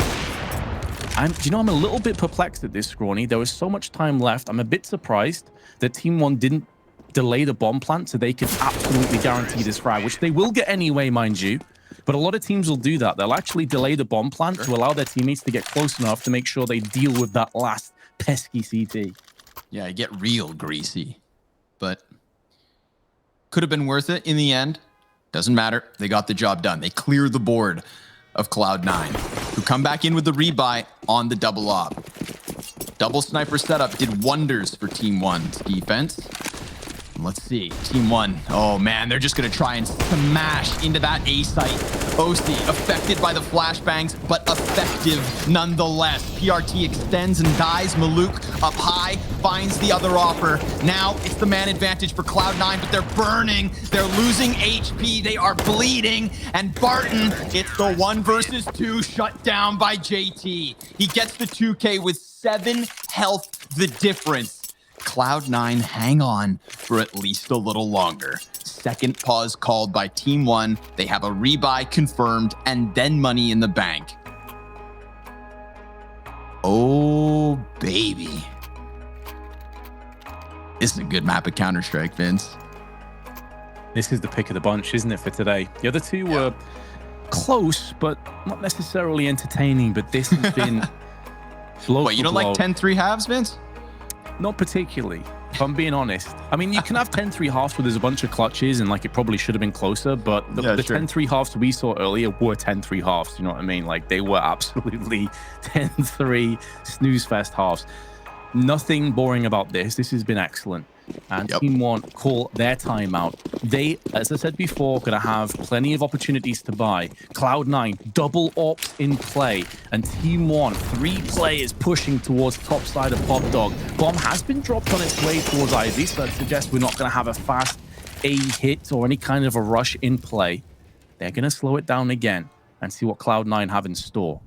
And you know, I'm a little bit perplexed at this, Scrawny. There was so much time left. I'm a bit surprised that TeamOne didn't delay the bomb plant so they could absolutely guarantee this frag, which they will get anyway, mind you. But a lot of teams will do that. They'll actually delay the bomb plant to allow their teammates to get close enough to make sure they deal with that last pesky CT. Yeah, I get real greasy. But could have been worth it in the end. Doesn't matter. They got the job done. They clear the board of Cloud9, who come back in with the rebuy on the double op. Double sniper setup did wonders for TeamOne's defense. Let's see, TeamOne. Oh man, they're just gonna try and smash into that A site. OC affected by the flashbangs, but effective nonetheless. PRT extends and dies. Maluk up high, finds the other AWPer. Now it's the man advantage for Cloud9, but they're burning. They're losing HP. They are bleeding. And Barton, it's the 1 versus 2 shut down by JT. He gets the 2K with 7 health, the difference. Cloud9 hang on for at least a little longer. Second pause called by TeamOne. They have a rebuy confirmed and then money in the bank. Oh, baby. This is a good map of Counter-Strike, Vince. This is the pick of the bunch, isn't it, for today? The other two were close, but not necessarily entertaining, but this has been blow. What, you don't like 10-3 halves, Vince? Not particularly, if I'm being honest. I mean, you can have 10-3 halves where there's a bunch of clutches and like it probably should have been closer, but the 10-3 halves we saw earlier were 10-3 halves, you know what I mean? Like they were absolutely 10-3 snooze fest halves. Nothing boring about this. This has been excellent. And TeamOne call their timeout. They, as I said before, going to have plenty of opportunities to buy. Cloud9, double ops in play. And TeamOne, 3 players pushing towards top side of Pop Dog. Bomb has been dropped on its way towards Ivy, so that suggests we're not going to have a fast A hit or any kind of a rush in play. They're going to slow it down again and see what Cloud9 have in store.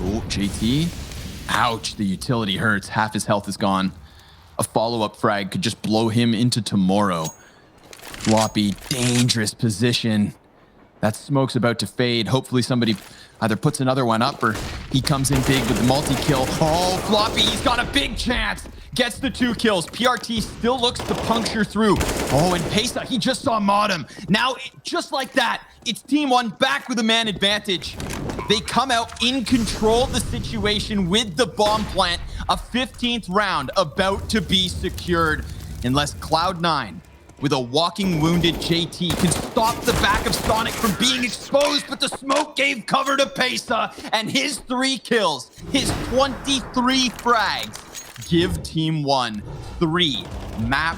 Oh, JT. Ouch, the utility hurts. Half his health is gone. A follow-up frag could just blow him into tomorrow. Floppy, dangerous position. That smoke's about to fade. Hopefully somebody either puts another one up or he comes in big with the multi-kill. Oh, Floppy, he's got a big chance. Gets the 2 kills. PRT still looks to puncture through. Oh, and Pesa, he just saw Modem. Now, just like that, it's TeamOne back with a man advantage. They come out in control of the situation with the bomb plant. A 15th round about to be secured. Unless Cloud9, with a walking wounded JT, can stop the back of Sonic from being exposed, but the smoke gave cover to Pesa, and his 3 kills, his 23 frags, give TeamOne 3 map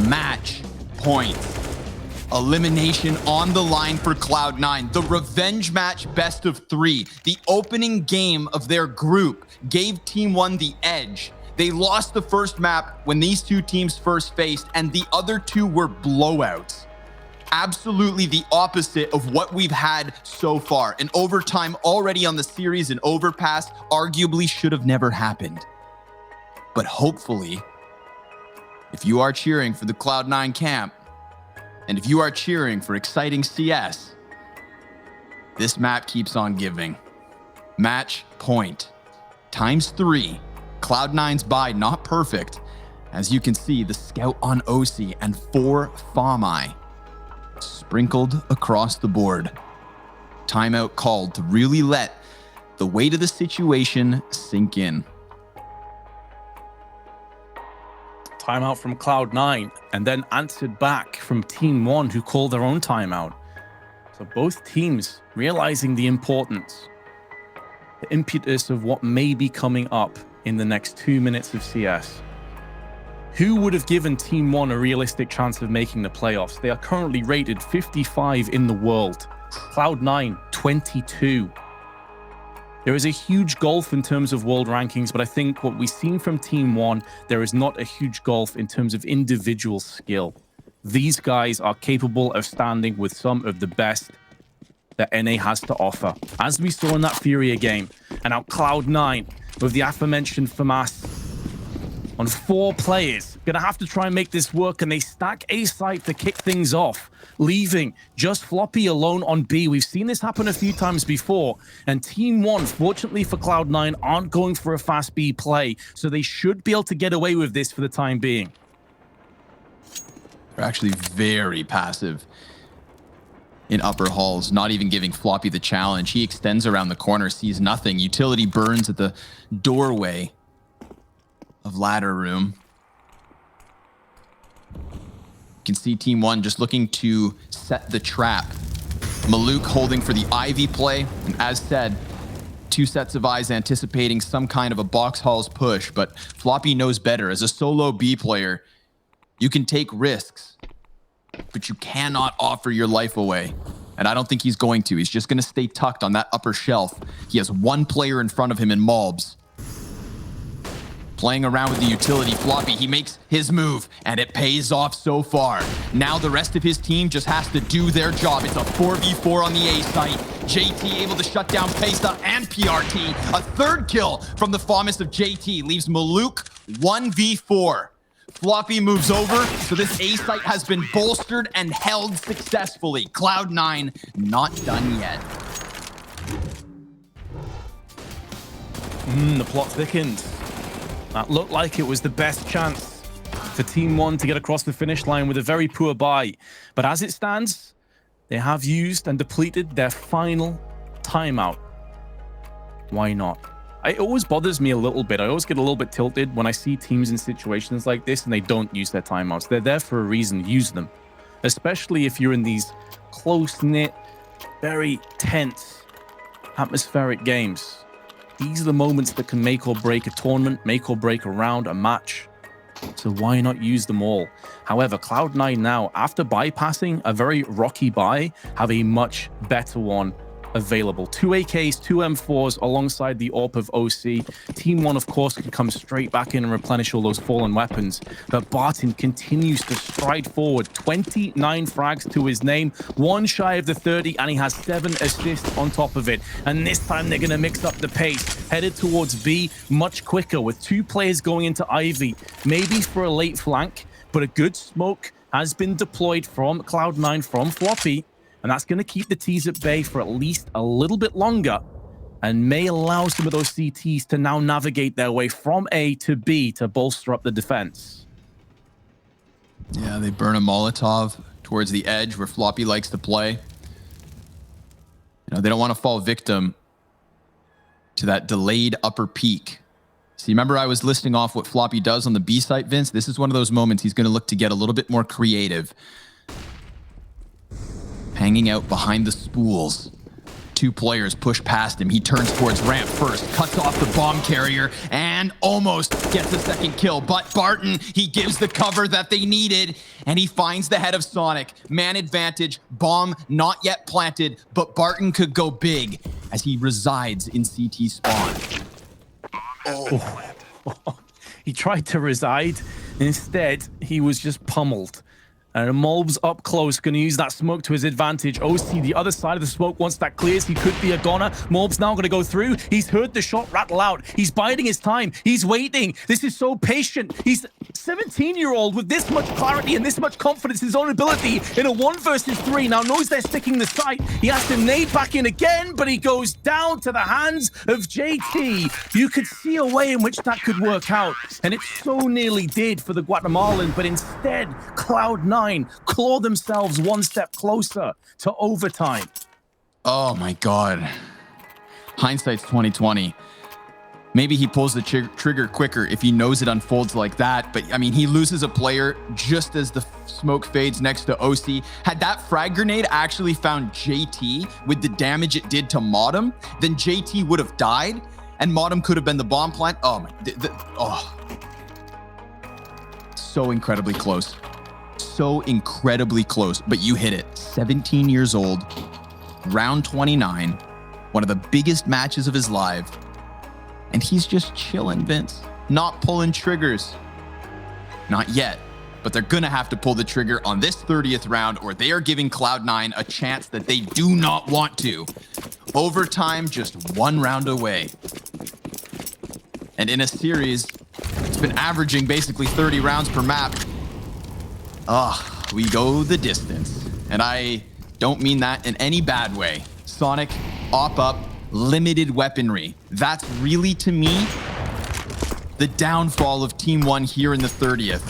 match points. Elimination on the line for Cloud9. The revenge match best of 3. The opening game of their group gave TeamOne the edge. They lost the first map when these 2 teams first faced, and the other 2 were blowouts. Absolutely the opposite of what we've had so far. An overtime already on the series, an overpass arguably should have never happened. But hopefully, if you are cheering for the Cloud9 camp, and if you are cheering for exciting CS, this map keeps on giving. Match point times 3. Cloud9's buy not perfect. As you can see, the scout on OC and 4 Fami sprinkled across the board. Timeout called to really let the weight of the situation sink in. Timeout from Cloud9, and then answered back from TeamOne, who called their own timeout. So both teams realizing the importance, the impetus of what may be coming up in the next 2 minutes of CS. Who would have given TeamOne a realistic chance of making the playoffs? They are currently rated 55 in the world. Cloud9, 22. There is a huge gulf in terms of world rankings, but I think what we've seen from TeamOne, there is not a huge gulf in terms of individual skill. These guys are capable of standing with some of the best that NA has to offer, as we saw in that Furia game. And now Cloud9, with the aforementioned FAMAS on 4 players, gonna have to try and make this work, and they stack A site to kick things off, leaving just Floppy alone on B. We've seen this happen a few times before, and TeamOne, fortunately for Cloud9, aren't going for a fast B play, so they should be able to get away with this for the time being. They're actually very passive in upper halls, not even giving Floppy the challenge. He extends around the corner, sees nothing. Utility burns at the doorway of ladder room. You can see TeamOne just looking to set the trap. Maluk holding for the Ivy play, and as said, 2 sets of eyes anticipating some kind of a box halls push, but Floppy knows better. As a solo B player, you can take risks, but you cannot offer your life away. And I don't think he's going to. He's just going to stay tucked on that upper shelf. He has 1 player in front of him in Malbs. Playing around with the utility, Floppy, he makes his move, and it pays off so far. Now the rest of his team just has to do their job. It's a 4v4 on the A site. JT able to shut down Pesa and PRT. A 3rd kill from the FAMAS of JT leaves Maluk 1v4. Floppy moves over, so this A site has been bolstered and held successfully. Cloud9 not done yet. The plot thickens. That looked like it was the best chance for TeamOne to get across the finish line with a very poor buy. But as it stands, they have used and depleted their final timeout. Why not? It always bothers me a little bit. I always get a little bit tilted when I see teams in situations like this and they don't use their timeouts. They're there for a reason. Use them. Especially if you're in these close-knit, very tense, atmospheric games. These are the moments that can make or break a tournament, make or break a round, a match. So why not use them all? However, Cloud9 now, after bypassing a very rocky buy, have a much better one available. 2 AKs, 2 M4s alongside the AWP of OC. TeamOne, of course, can come straight back in and replenish all those fallen weapons. But Barton continues to stride forward. 29 frags to his name, 1 shy of the 30, and he has 7 assists on top of it. And this time they're going to mix up the pace. Headed towards B much quicker with 2 players going into Ivy. Maybe for a late flank, but a good smoke has been deployed from Cloud9, from Floppy. And that's going to keep the T's at bay for at least a little bit longer and may allow some of those CTs to now navigate their way from A to B to bolster up the defense. Yeah, they burn a Molotov towards the edge where Floppy likes to play. You know, they don't want to fall victim to that delayed upper peak. See, remember I was listing off what Floppy does on the B site, Vince? This is one of those moments he's going to look to get a little bit more creative. Hanging out behind the spools. Two players push past him. He turns towards ramp first, cuts off the bomb carrier, and almost gets a second kill. But Barton, he gives the cover that they needed, and he finds the head of Sonic. Man advantage, bomb not yet planted, but Barton could go big as he resides in CT spawn. Oh. He tried to reside. Instead, he was just pummeled. And Molb's up close, going to use that smoke to his advantage. OC, the other side of the smoke, once that clears, he could be a goner. Molb's now going to go through. He's heard the shot rattle out. He's biding his time. He's waiting. This is so patient. He's 17-year-old with this much clarity and this much confidence in his own ability in a 1 versus 3. Now knows they're sticking the sight. He has to nade back in again, but he goes down to the hands of JT. You could see a way in which that could work out, and it so nearly did for the Guatemalan, but instead, Cloud9 claw themselves one step closer to overtime. Oh my God. Hindsight's 2020. Maybe he pulls the trigger quicker if he knows it unfolds like that. But I mean, he loses a player just as the smoke fades next to OC. Had that frag grenade actually found JT with the damage it did to Modem, then JT would have died and Modem could have been the bomb plant. Oh my, so incredibly close. So incredibly close, but you hit it. 17 years old, round 29, one of the biggest matches of his life. And he's just chilling, Vince, not pulling triggers. Not yet, but they're gonna have to pull the trigger on this 30th round or they are giving Cloud9 a chance that they do not want to. Overtime just 1 round away. And in a series, it's been averaging basically 30 rounds per map. We go the distance. And I don't mean that in any bad way. Sonic, op up, limited weaponry. That's really, to me, the downfall of TeamOne here in the 30th.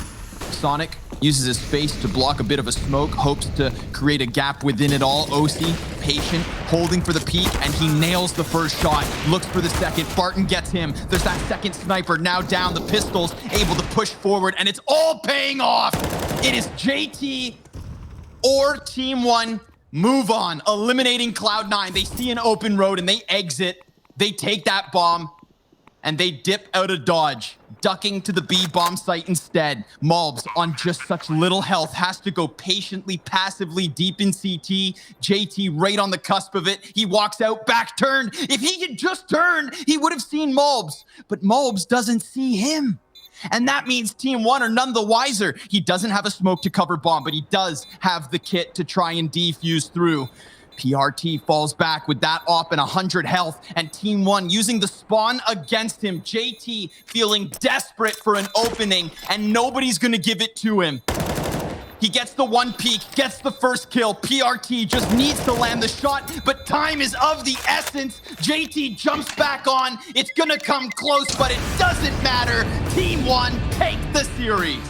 Sonic uses his face to block a bit of a smoke, hopes to create a gap within it all. OC, patient, holding for the peak, and he nails the first shot, looks for the second. Barton gets him. There's that second sniper now down. The pistols able to push forward, and it's all paying off. It is JT or TeamOne. Move on, eliminating Cloud9. They see an open road and they exit. They take that bomb and they dip out of dodge, ducking to the B bomb site instead. Malbs on just such little health has to go patiently, passively deep in CT. JT right on the cusp of it. He walks out, back turn. If he had just turned, he would have seen Malbs, but Malbs doesn't see him. And that means TeamOne are none the wiser. He doesn't have a smoke to cover bomb, but he does have the kit to try and defuse through. PRT falls back with that op and 100 health, and TeamOne using the spawn against him. JT feeling desperate for an opening, and nobody's gonna give it to him. He gets the 1 peek, gets the first kill. PRT just needs to land the shot, but time is of the essence. JT jumps back on. It's gonna come close, but it doesn't matter. TeamOne take the series.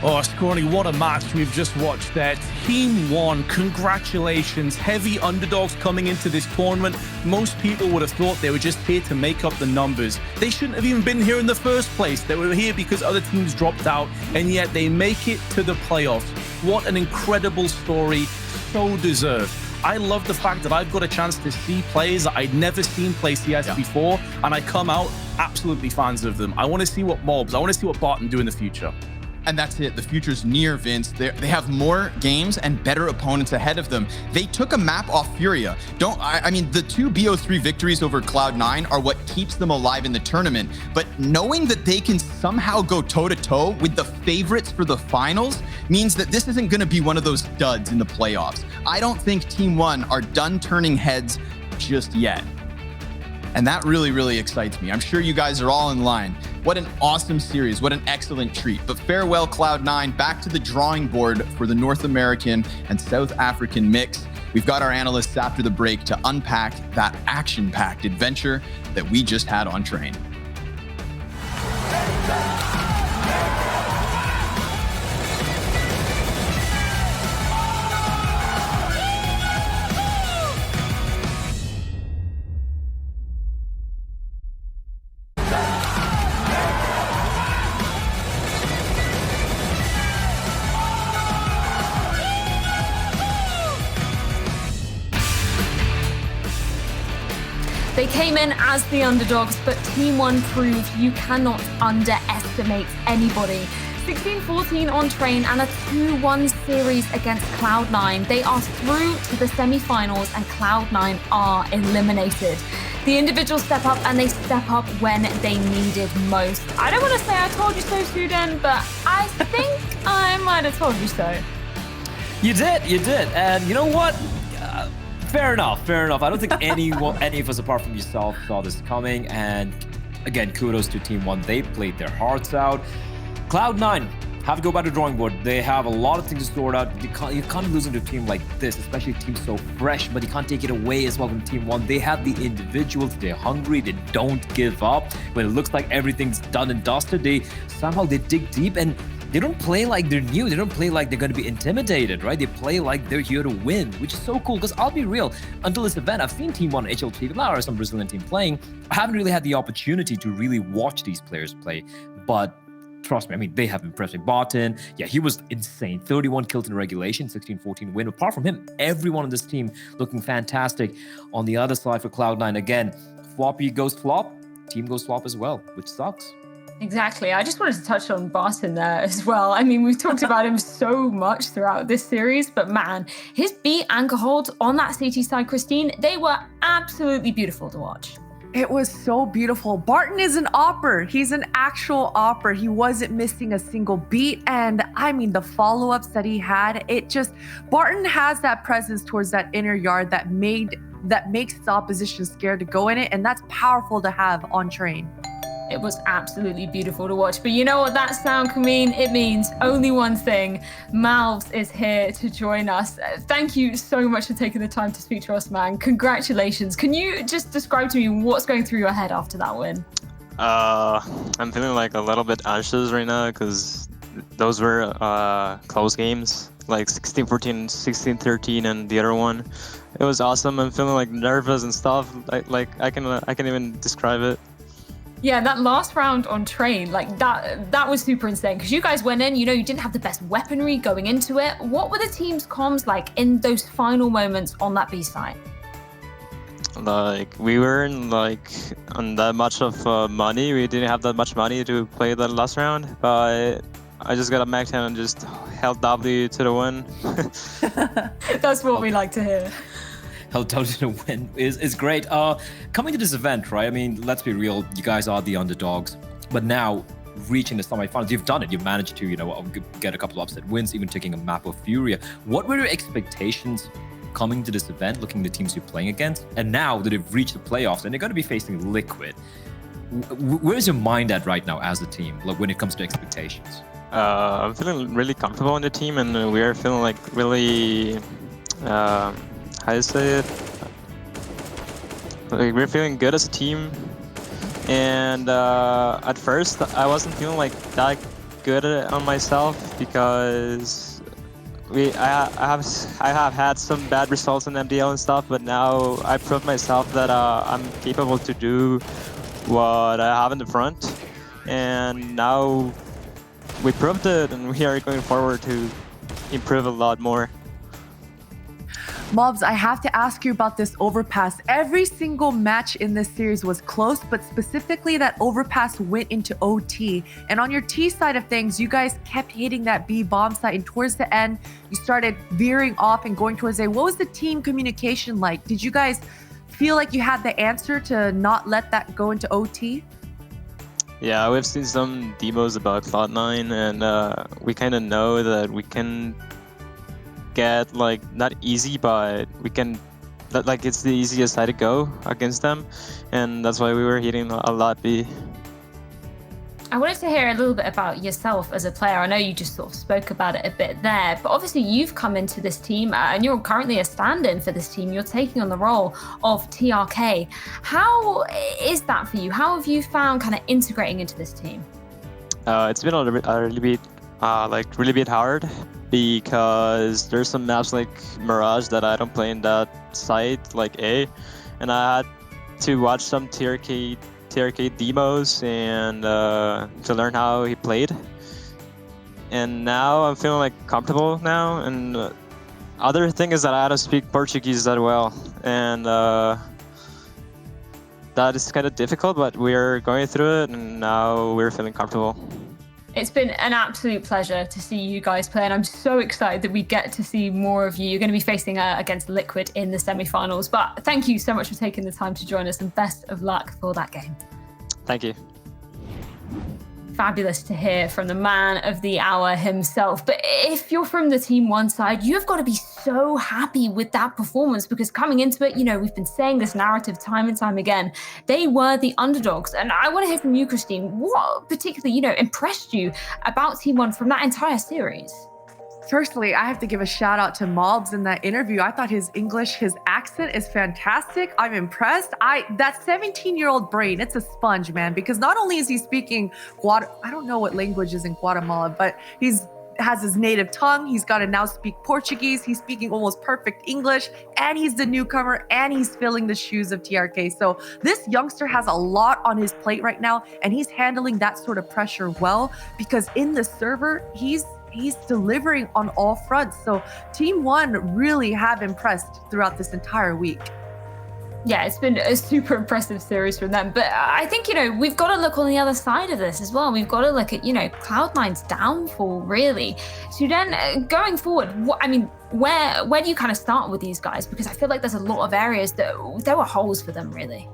Oh, Scrawny, what a match we've just watched there. TeamOne, congratulations. Heavy underdogs coming into this tournament. Most people would have thought they were just here to make up the numbers. They shouldn't have even been here in the first place. They were here because other teams dropped out, and yet they make it to the playoffs. What an incredible story. So deserved. I love the fact that I've got a chance to see players that I'd never seen play CS before, and I come out absolutely fans of them. I want to see what Mobs, I want to see what Barton do in the future. And that's it. The future's near, Vince. They have more games and better opponents ahead of them. They took a map off Furia. I mean, the 2 BO3 victories over Cloud9 are what keeps them alive in the tournament. But knowing that they can somehow go toe-to-toe with the favorites for the finals means that this isn't going to be one of those duds in the playoffs. I don't think TeamOne are done turning heads just yet. And that really, really excites me. I'm sure you guys are all in line What an awesome series. What an excellent treat. But farewell, Cloud9. Back to the drawing board for the North American and South African mix. We've got our analysts after the break to unpack that action-packed adventure that we just had on Train. They came in as the underdogs, but TeamOne proved you cannot underestimate anybody. 16-14 on Train and a 2-1 series against Cloud9. They are through to the semi-finals and Cloud9 are eliminated. The individuals step up and they step up when they needed most. I don't want to say I told you so, Sudan, but I think I might have told you so. You did. And you know what? Fair enough. I don't think any of us apart from yourself saw this coming. And again, kudos to TeamOne. They played their hearts out. Cloud9 have to go back to the drawing board. They have a lot of things to sort out. You can't lose to a team like this, especially a team so fresh, but you can't take it away as well from TeamOne. They have the individuals. They're hungry. They don't give up. When it looks like everything's done and dusted, they dig deep and they don't play like they're new. They don't play like they're going to be intimidated, right? They play like they're here to win, which is so cool. Because I'll be real, until this event, I've seen TeamOne, HLT, now some Brazilian team playing. I haven't really had the opportunity to really watch these players play. But trust me, I mean, they have impressed me. Barton, yeah, he was insane. 31 kills in regulation, 16-14 win. Apart from him, everyone on this team looking fantastic. On the other side for Cloud9, again, Floppy goes flop, team goes flop as well, which sucks. Exactly. I just wanted to touch on Barton there as well. I mean, we've talked about him so much throughout this series, but man, his B anchor holds on that CT side, Christine, they were absolutely beautiful to watch. It was so beautiful. Barton is an opper. He's an actual opper. He wasn't missing a single beat. And I mean, the follow-ups that he had, Barton has that presence towards that inner yard that makes the opposition scared to go in it. And that's powerful to have on Train. It was absolutely beautiful to watch. But you know what that sound can mean? It means only one thing. Malves is here to join us. Thank you so much for taking the time to speak to us, man. Congratulations. Can you just describe to me what's going through your head after that win? I'm feeling like a little bit anxious right now because those were close games, like 16-14, 16-13, and the other one. It was awesome. I'm feeling like nervous and stuff. Like I can even describe it. Yeah, that last round on Train, like that was super insane because you guys went in, you didn't have the best weaponry going into it. What were the team's comms like in those final moments on that B side? Like we weren't like on that much of money. We didn't have that much money to play the last round, but I just got a Mac 10 and just held W to the win. That's what we like to hear. Held down to the win is great. Coming to this event, right? I mean, let's be real. You guys are the underdogs, but now reaching the semifinals, you've done it. You've managed to, get a couple of upset wins, even taking a map of Furia. What were your expectations coming to this event, looking at the teams you're playing against? And now that they've reached the playoffs and they're going to be facing Liquid, where's your mind at right now as a team, like when it comes to expectations? I'm feeling really comfortable in the team, and we are feeling like really. How do you say it? Like we're feeling good as a team, and at first I wasn't feeling like that good on myself because I have had some bad results in MDL and stuff, but now I proved myself that I'm capable to do what I have in the front, and now we proved it, and we are going forward to improve a lot more. Mobs, I have to ask you about this overpass. Every single match in this series was close, but specifically that overpass went into OT. And on your T side of things, you guys kept hitting that B bomb site, and towards the end, you started veering off and going towards A. What was the team communication like? Did you guys feel like you had the answer to not let that go into OT? Yeah, we've seen some demos about Cloud9, and we kind of know that we can get like not easy, but we can like it's the easiest side to go against them, and that's why we were hitting a lot B. I wanted to hear a little bit about yourself as a player. I know you just sort of spoke about it a bit there, but obviously you've come into this team and you're currently a stand-in for this team. You're taking on the role of TRK. How is that for you? How have you found kind of integrating into this team? It's been a really bit hard because there's some maps like Mirage that I don't play in that site, like A, and I had to watch some TRK demos and to learn how he played. And now I'm feeling like comfortable now. And other thing is that I don't speak Portuguese that well, and that is kind of difficult. But we're going through it, and now we're feeling comfortable. It's been an absolute pleasure to see you guys play, and I'm so excited that we get to see more of you. You're going to be facing against Liquid in the semi-finals, but thank you so much for taking the time to join us, and best of luck for that game. Thank you. Fabulous to hear from the man of the hour himself. But if you're from the TeamOne side, you've got to be so happy with that performance, because coming into it, we've been saying this narrative time and time again. They were the underdogs. And I want to hear from you, Christine, what particularly, impressed you about TeamOne from that entire series? Firstly, I have to give a shout out to Mobs in that interview. I thought his English, his accent is fantastic. I'm impressed. That 17-year-old brain, it's a sponge, man, because not only is he speaking I don't know what language is in Guatemala, but has his native tongue. He's got to now speak Portuguese. He's speaking almost perfect English, and he's the newcomer, and he's filling the shoes of TRK. So this youngster has a lot on his plate right now, and he's handling that sort of pressure well, because in the server, he's delivering on all fronts. So TeamOne really have impressed throughout this entire week. Yeah, it's been a super impressive series from them. But I think, we've got to look on the other side of this as well. We've got to look at, Cloud9's downfall, really. So then going forward, where do you kind of start with these guys? Because I feel like there's a lot of areas that there were holes for them, really.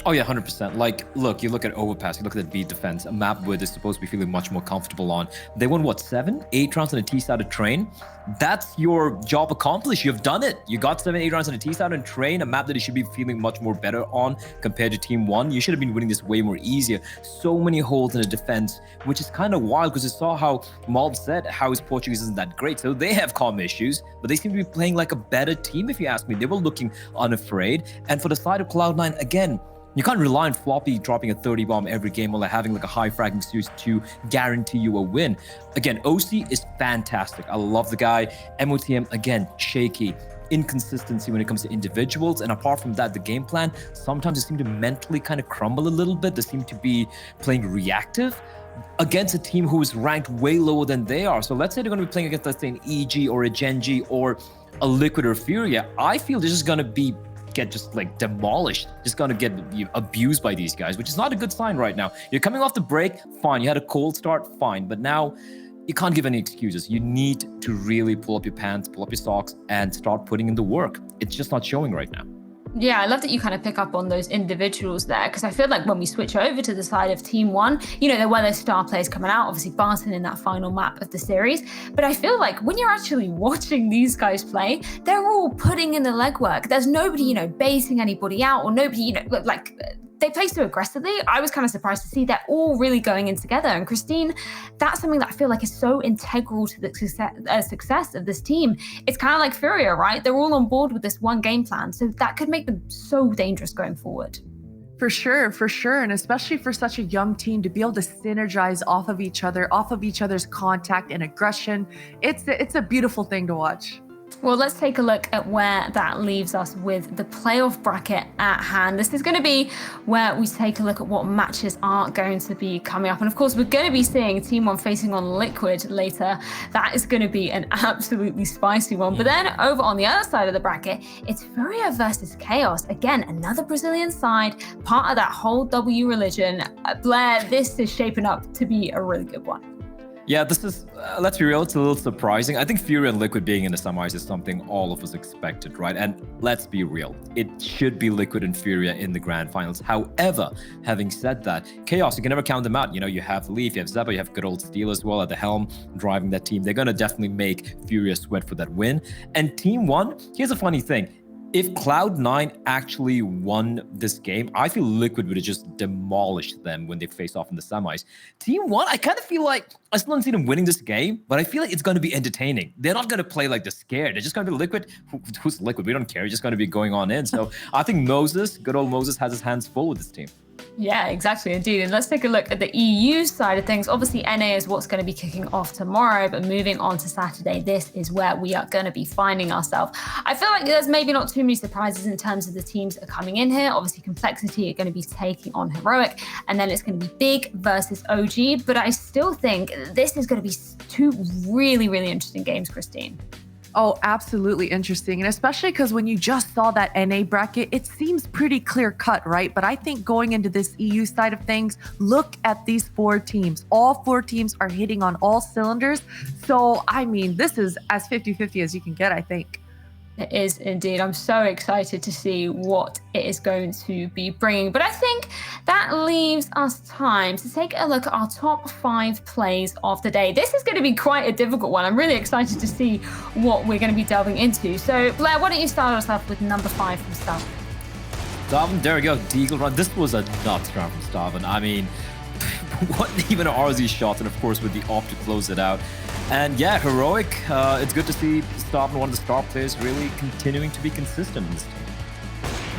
Oh yeah, 100%. Like, look, you look at Overpass, you look at the B defense, a map where they're supposed to be feeling much more comfortable on. They won, 7-8 rounds on a T-side of Train? That's your job accomplished. You've done it. You got 7-8 rounds on a T-side and Train, a map that you should be feeling much more better on compared to TeamOne. You should have been winning this way more easier. So many holes in the defense, which is kind of wild, because you saw how Mob said how his Portuguese isn't that great. So they have comm issues, but they seem to be playing like a better team, if you ask me. They were looking unafraid. And for the side of Cloud9, again, you can't rely on Floppy dropping a 30 bomb every game or having like a high fragging series to guarantee you a win. Again, OC is fantastic. I love the guy. MOTM, again, shaky. Inconsistency when it comes to individuals. And apart from that, the game plan, sometimes they seem to mentally kind of crumble a little bit. They seem to be playing reactive against a team who is ranked way lower than they are. So let's say they're going to be playing against, let's say, an EG or a Genji or a Liquid or Furia. I feel they're just going to get just like demolished, just gonna get abused by these guys, which is not a good sign right now. You're coming off the break, fine. You had a cold start, fine. But now you can't give any excuses. You need to really pull up your pants, pull up your socks, and start putting in the work. It's just not showing right now. Yeah, I love that you kind of pick up on those individuals there, because I feel like when we switch over to the side of TeamOne, there were those star players coming out, obviously Barton in that final map of the series. But I feel like when you're actually watching these guys play, they're all putting in the legwork. There's nobody, basing anybody out, or nobody, they play so aggressively. I was kind of surprised to see they're all really going in together. And Christine, that's something that I feel like is so integral to the success of this team. It's kind of like Furia, right? They're all on board with this one game plan. So that could make them so dangerous going forward. For sure. And especially for such a young team to be able to synergize off of each other's contact and aggression. It's a beautiful thing to watch. Well, let's take a look at where that leaves us with the playoff bracket at hand. This is going to be where we take a look at what matches are going to be coming up. And of course, we're going to be seeing TeamOne facing on Liquid later. That is going to be an absolutely spicy one. But then over on the other side of the bracket, it's Furia versus Chaos. Again, another Brazilian side, part of that whole W religion. Blair, this is shaping up to be a really good one. Yeah, this is, let's be real, it's a little surprising. I think Fury and Liquid being in the semis is something all of us expected, right? And let's be real, it should be Liquid and Furia in the grand finals. However, having said that, Chaos, you can never count them out. You have Leaf, you have Zeba, you have good old Steel as well at the helm, driving that team. They're going to definitely make Furia sweat for that win. And TeamOne, here's a funny thing. if Cloud9 actually won this game, I feel Liquid would have just demolished them when they faced off in the semis. TeamOne, I kind of feel like, I still don't see them winning this game, but I feel like it's going to be entertaining. They're not going to play like they're scared. They're just going to be Liquid. Who's Liquid? We don't care. It's just going to be going on in. So I think Moses, good old Moses, has his hands full with this team. Yeah, exactly, indeed. And let's take a look at the EU side of things. Obviously, NA is what's going to be kicking off tomorrow, but moving on to Saturday, this is where we are going to be finding ourselves. I feel like there's maybe not too many surprises in terms of the teams that are coming in here. Obviously, Complexity are going to be taking on Heroic, and then it's going to be Big versus OG. But I still think this is going to be two really, really interesting games, Christine. Oh, absolutely interesting. And especially because when you just saw that NA bracket, it seems pretty clear cut, right? But I think going into this EU side of things, look at these 4 teams. All 4 teams are hitting on all cylinders. So, I mean, this is as 50-50 as you can get, I think. It is indeed. I'm so excited to see what it is going to be bringing. But I think that leaves us time to take a look at our top 5 plays of the day. This is going to be quite a difficult one. I'm really excited to see what we're going to be delving into. So, Blair, why don't you start us off with number 5 from Starvin? Starvin, there we go. Deagle run. This was a nuts round from Starvin. I mean, what even an RZ shot, and of course with the off to close it out. And yeah, Heroic, it's good to see Starvin, one of the star players, really continuing to be consistent in this team.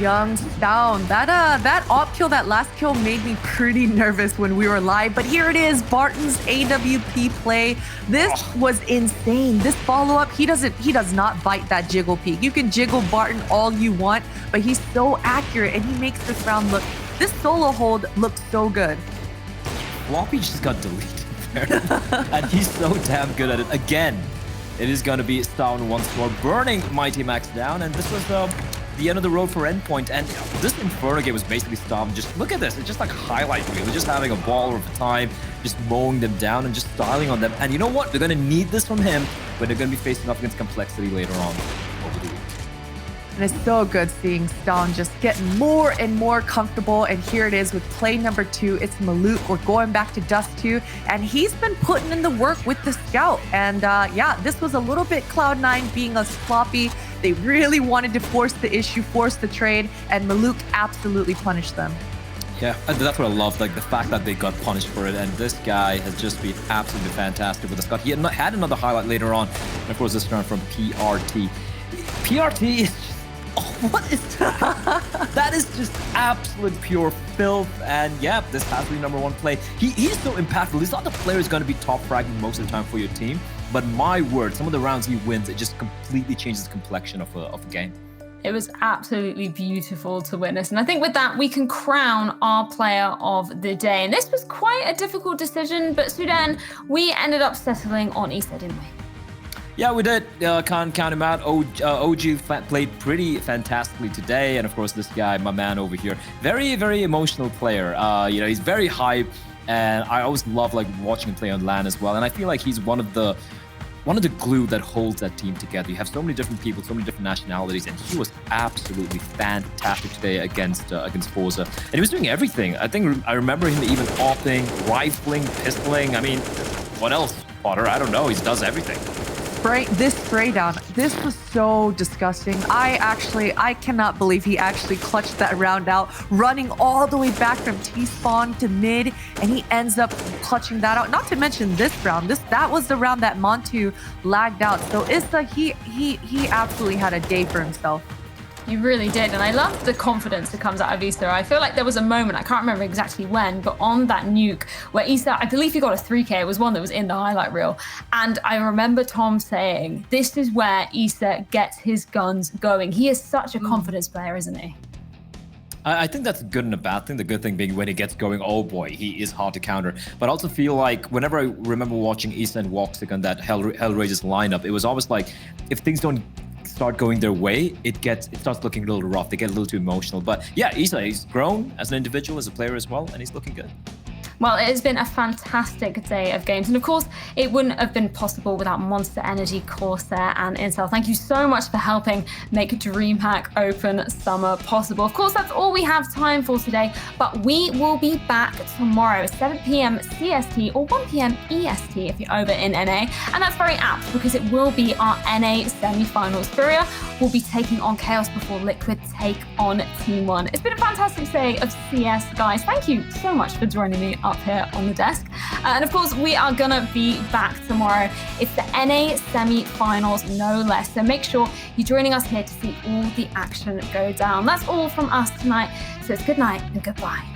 Young's down. That op kill, that last kill made me pretty nervous when we were live, but here it is, Barton's AWP play. This was insane. This follow-up, he does not bite that jiggle peek. You can jiggle Barton all you want, but he's so accurate and he makes this round look, this solo hold looks so good. Floppy just got deleted there. And he's so damn good at it. Again, it is going to be Starvin once more, burning Mighty Max down, and this was the end of the road for Endpoint. And this Inferno game was basically Starvin. Just look at this. It's just like a highlight reel. They're just having a ball over time, just mowing them down and just styling on them. And you know what? They're going to need this from him when they're going to be facing off against Complexity later on over the week. And it's so good seeing Stone just get more and more comfortable. And here it is with play number 2. It's Maluk. We're going back to Dust 2. And he's been putting in the work with the Scout. And yeah, this was a little bit Cloud9 being a sloppy. They really wanted to force the issue, force the trade. And Maluk absolutely punished them. Yeah, that's what I love, like the fact that they got punished for it. And this guy has just been absolutely fantastic with the Scout. He had another highlight later on. And of course, this round from PRT. PRT is just, oh, what is that? That is just absolute pure filth. And yeah, this has to be number 1 play. He's so impactful. He's not the player who's going to be top fragging most of the time for your team. But my word, some of the rounds he wins, it just completely changes the complexion of a game. It was absolutely beautiful to witness. And I think with that, we can crown our player of the day. And this was quite a difficult decision, but Sudan, we ended up settling on Issa, didn't we? Yeah, we did. Can't count him out. OG played pretty fantastically today. And of course, this guy, my man over here, very, very emotional player. You know, he's very hype. And I always love like watching him play on LAN as well. And I feel like he's one of the glue that holds that team together. You have so many different people, so many different nationalities, and he was absolutely fantastic today against Forza. And he was doing everything. I remember him even offing, rifling, pistoling. I mean, what else, Potter? I don't know. He does everything. This spray down, this was so disgusting. I cannot believe he actually clutched that round out, running all the way back from T-spawn to mid, and he ends up clutching that out. Not to mention this round, that was the round that Montu lagged out. So Issa, he absolutely had a day for himself. You really did, and I love the confidence that comes out of Issa. I feel like there was a moment, I can't remember exactly when, but on that nuke where Issa, I believe he got a 3K, it was one that was in the highlight reel, and I remember Tom saying, this is where Issa gets his guns going. He is such a confidence player, isn't he? I think that's a good and a bad thing. The good thing being when he gets going, oh boy, he is hard to counter. But I also feel like whenever I remember watching Issa and Walksick on that Hellraiser's lineup, it was always like, if things don't start going their way, it starts looking a little rough. They get a little too emotional. But yeah, Issa, he's grown as an individual, as a player as well, and he's looking good. Well, it has been a fantastic day of games. And of course, it wouldn't have been possible without Monster Energy, Corsair, and Intel. Thank you so much for helping make DreamHack Open Summer possible. Of course, that's all we have time for today, but we will be back tomorrow, 7 p.m. CST or 1 p.m. EST if you're over in NA. And that's very apt because it will be our NA semi-finals. Furia, will be taking on Chaos before Liquid take on TeamOne. It's been a fantastic day of CS, guys. Thank you so much for joining me up here on the desk. And of course, we are gonna be back tomorrow. It's the NA semi-finals, no less. So make sure you're joining us here to see all the action go down. That's all from us tonight. So it's good night and goodbye.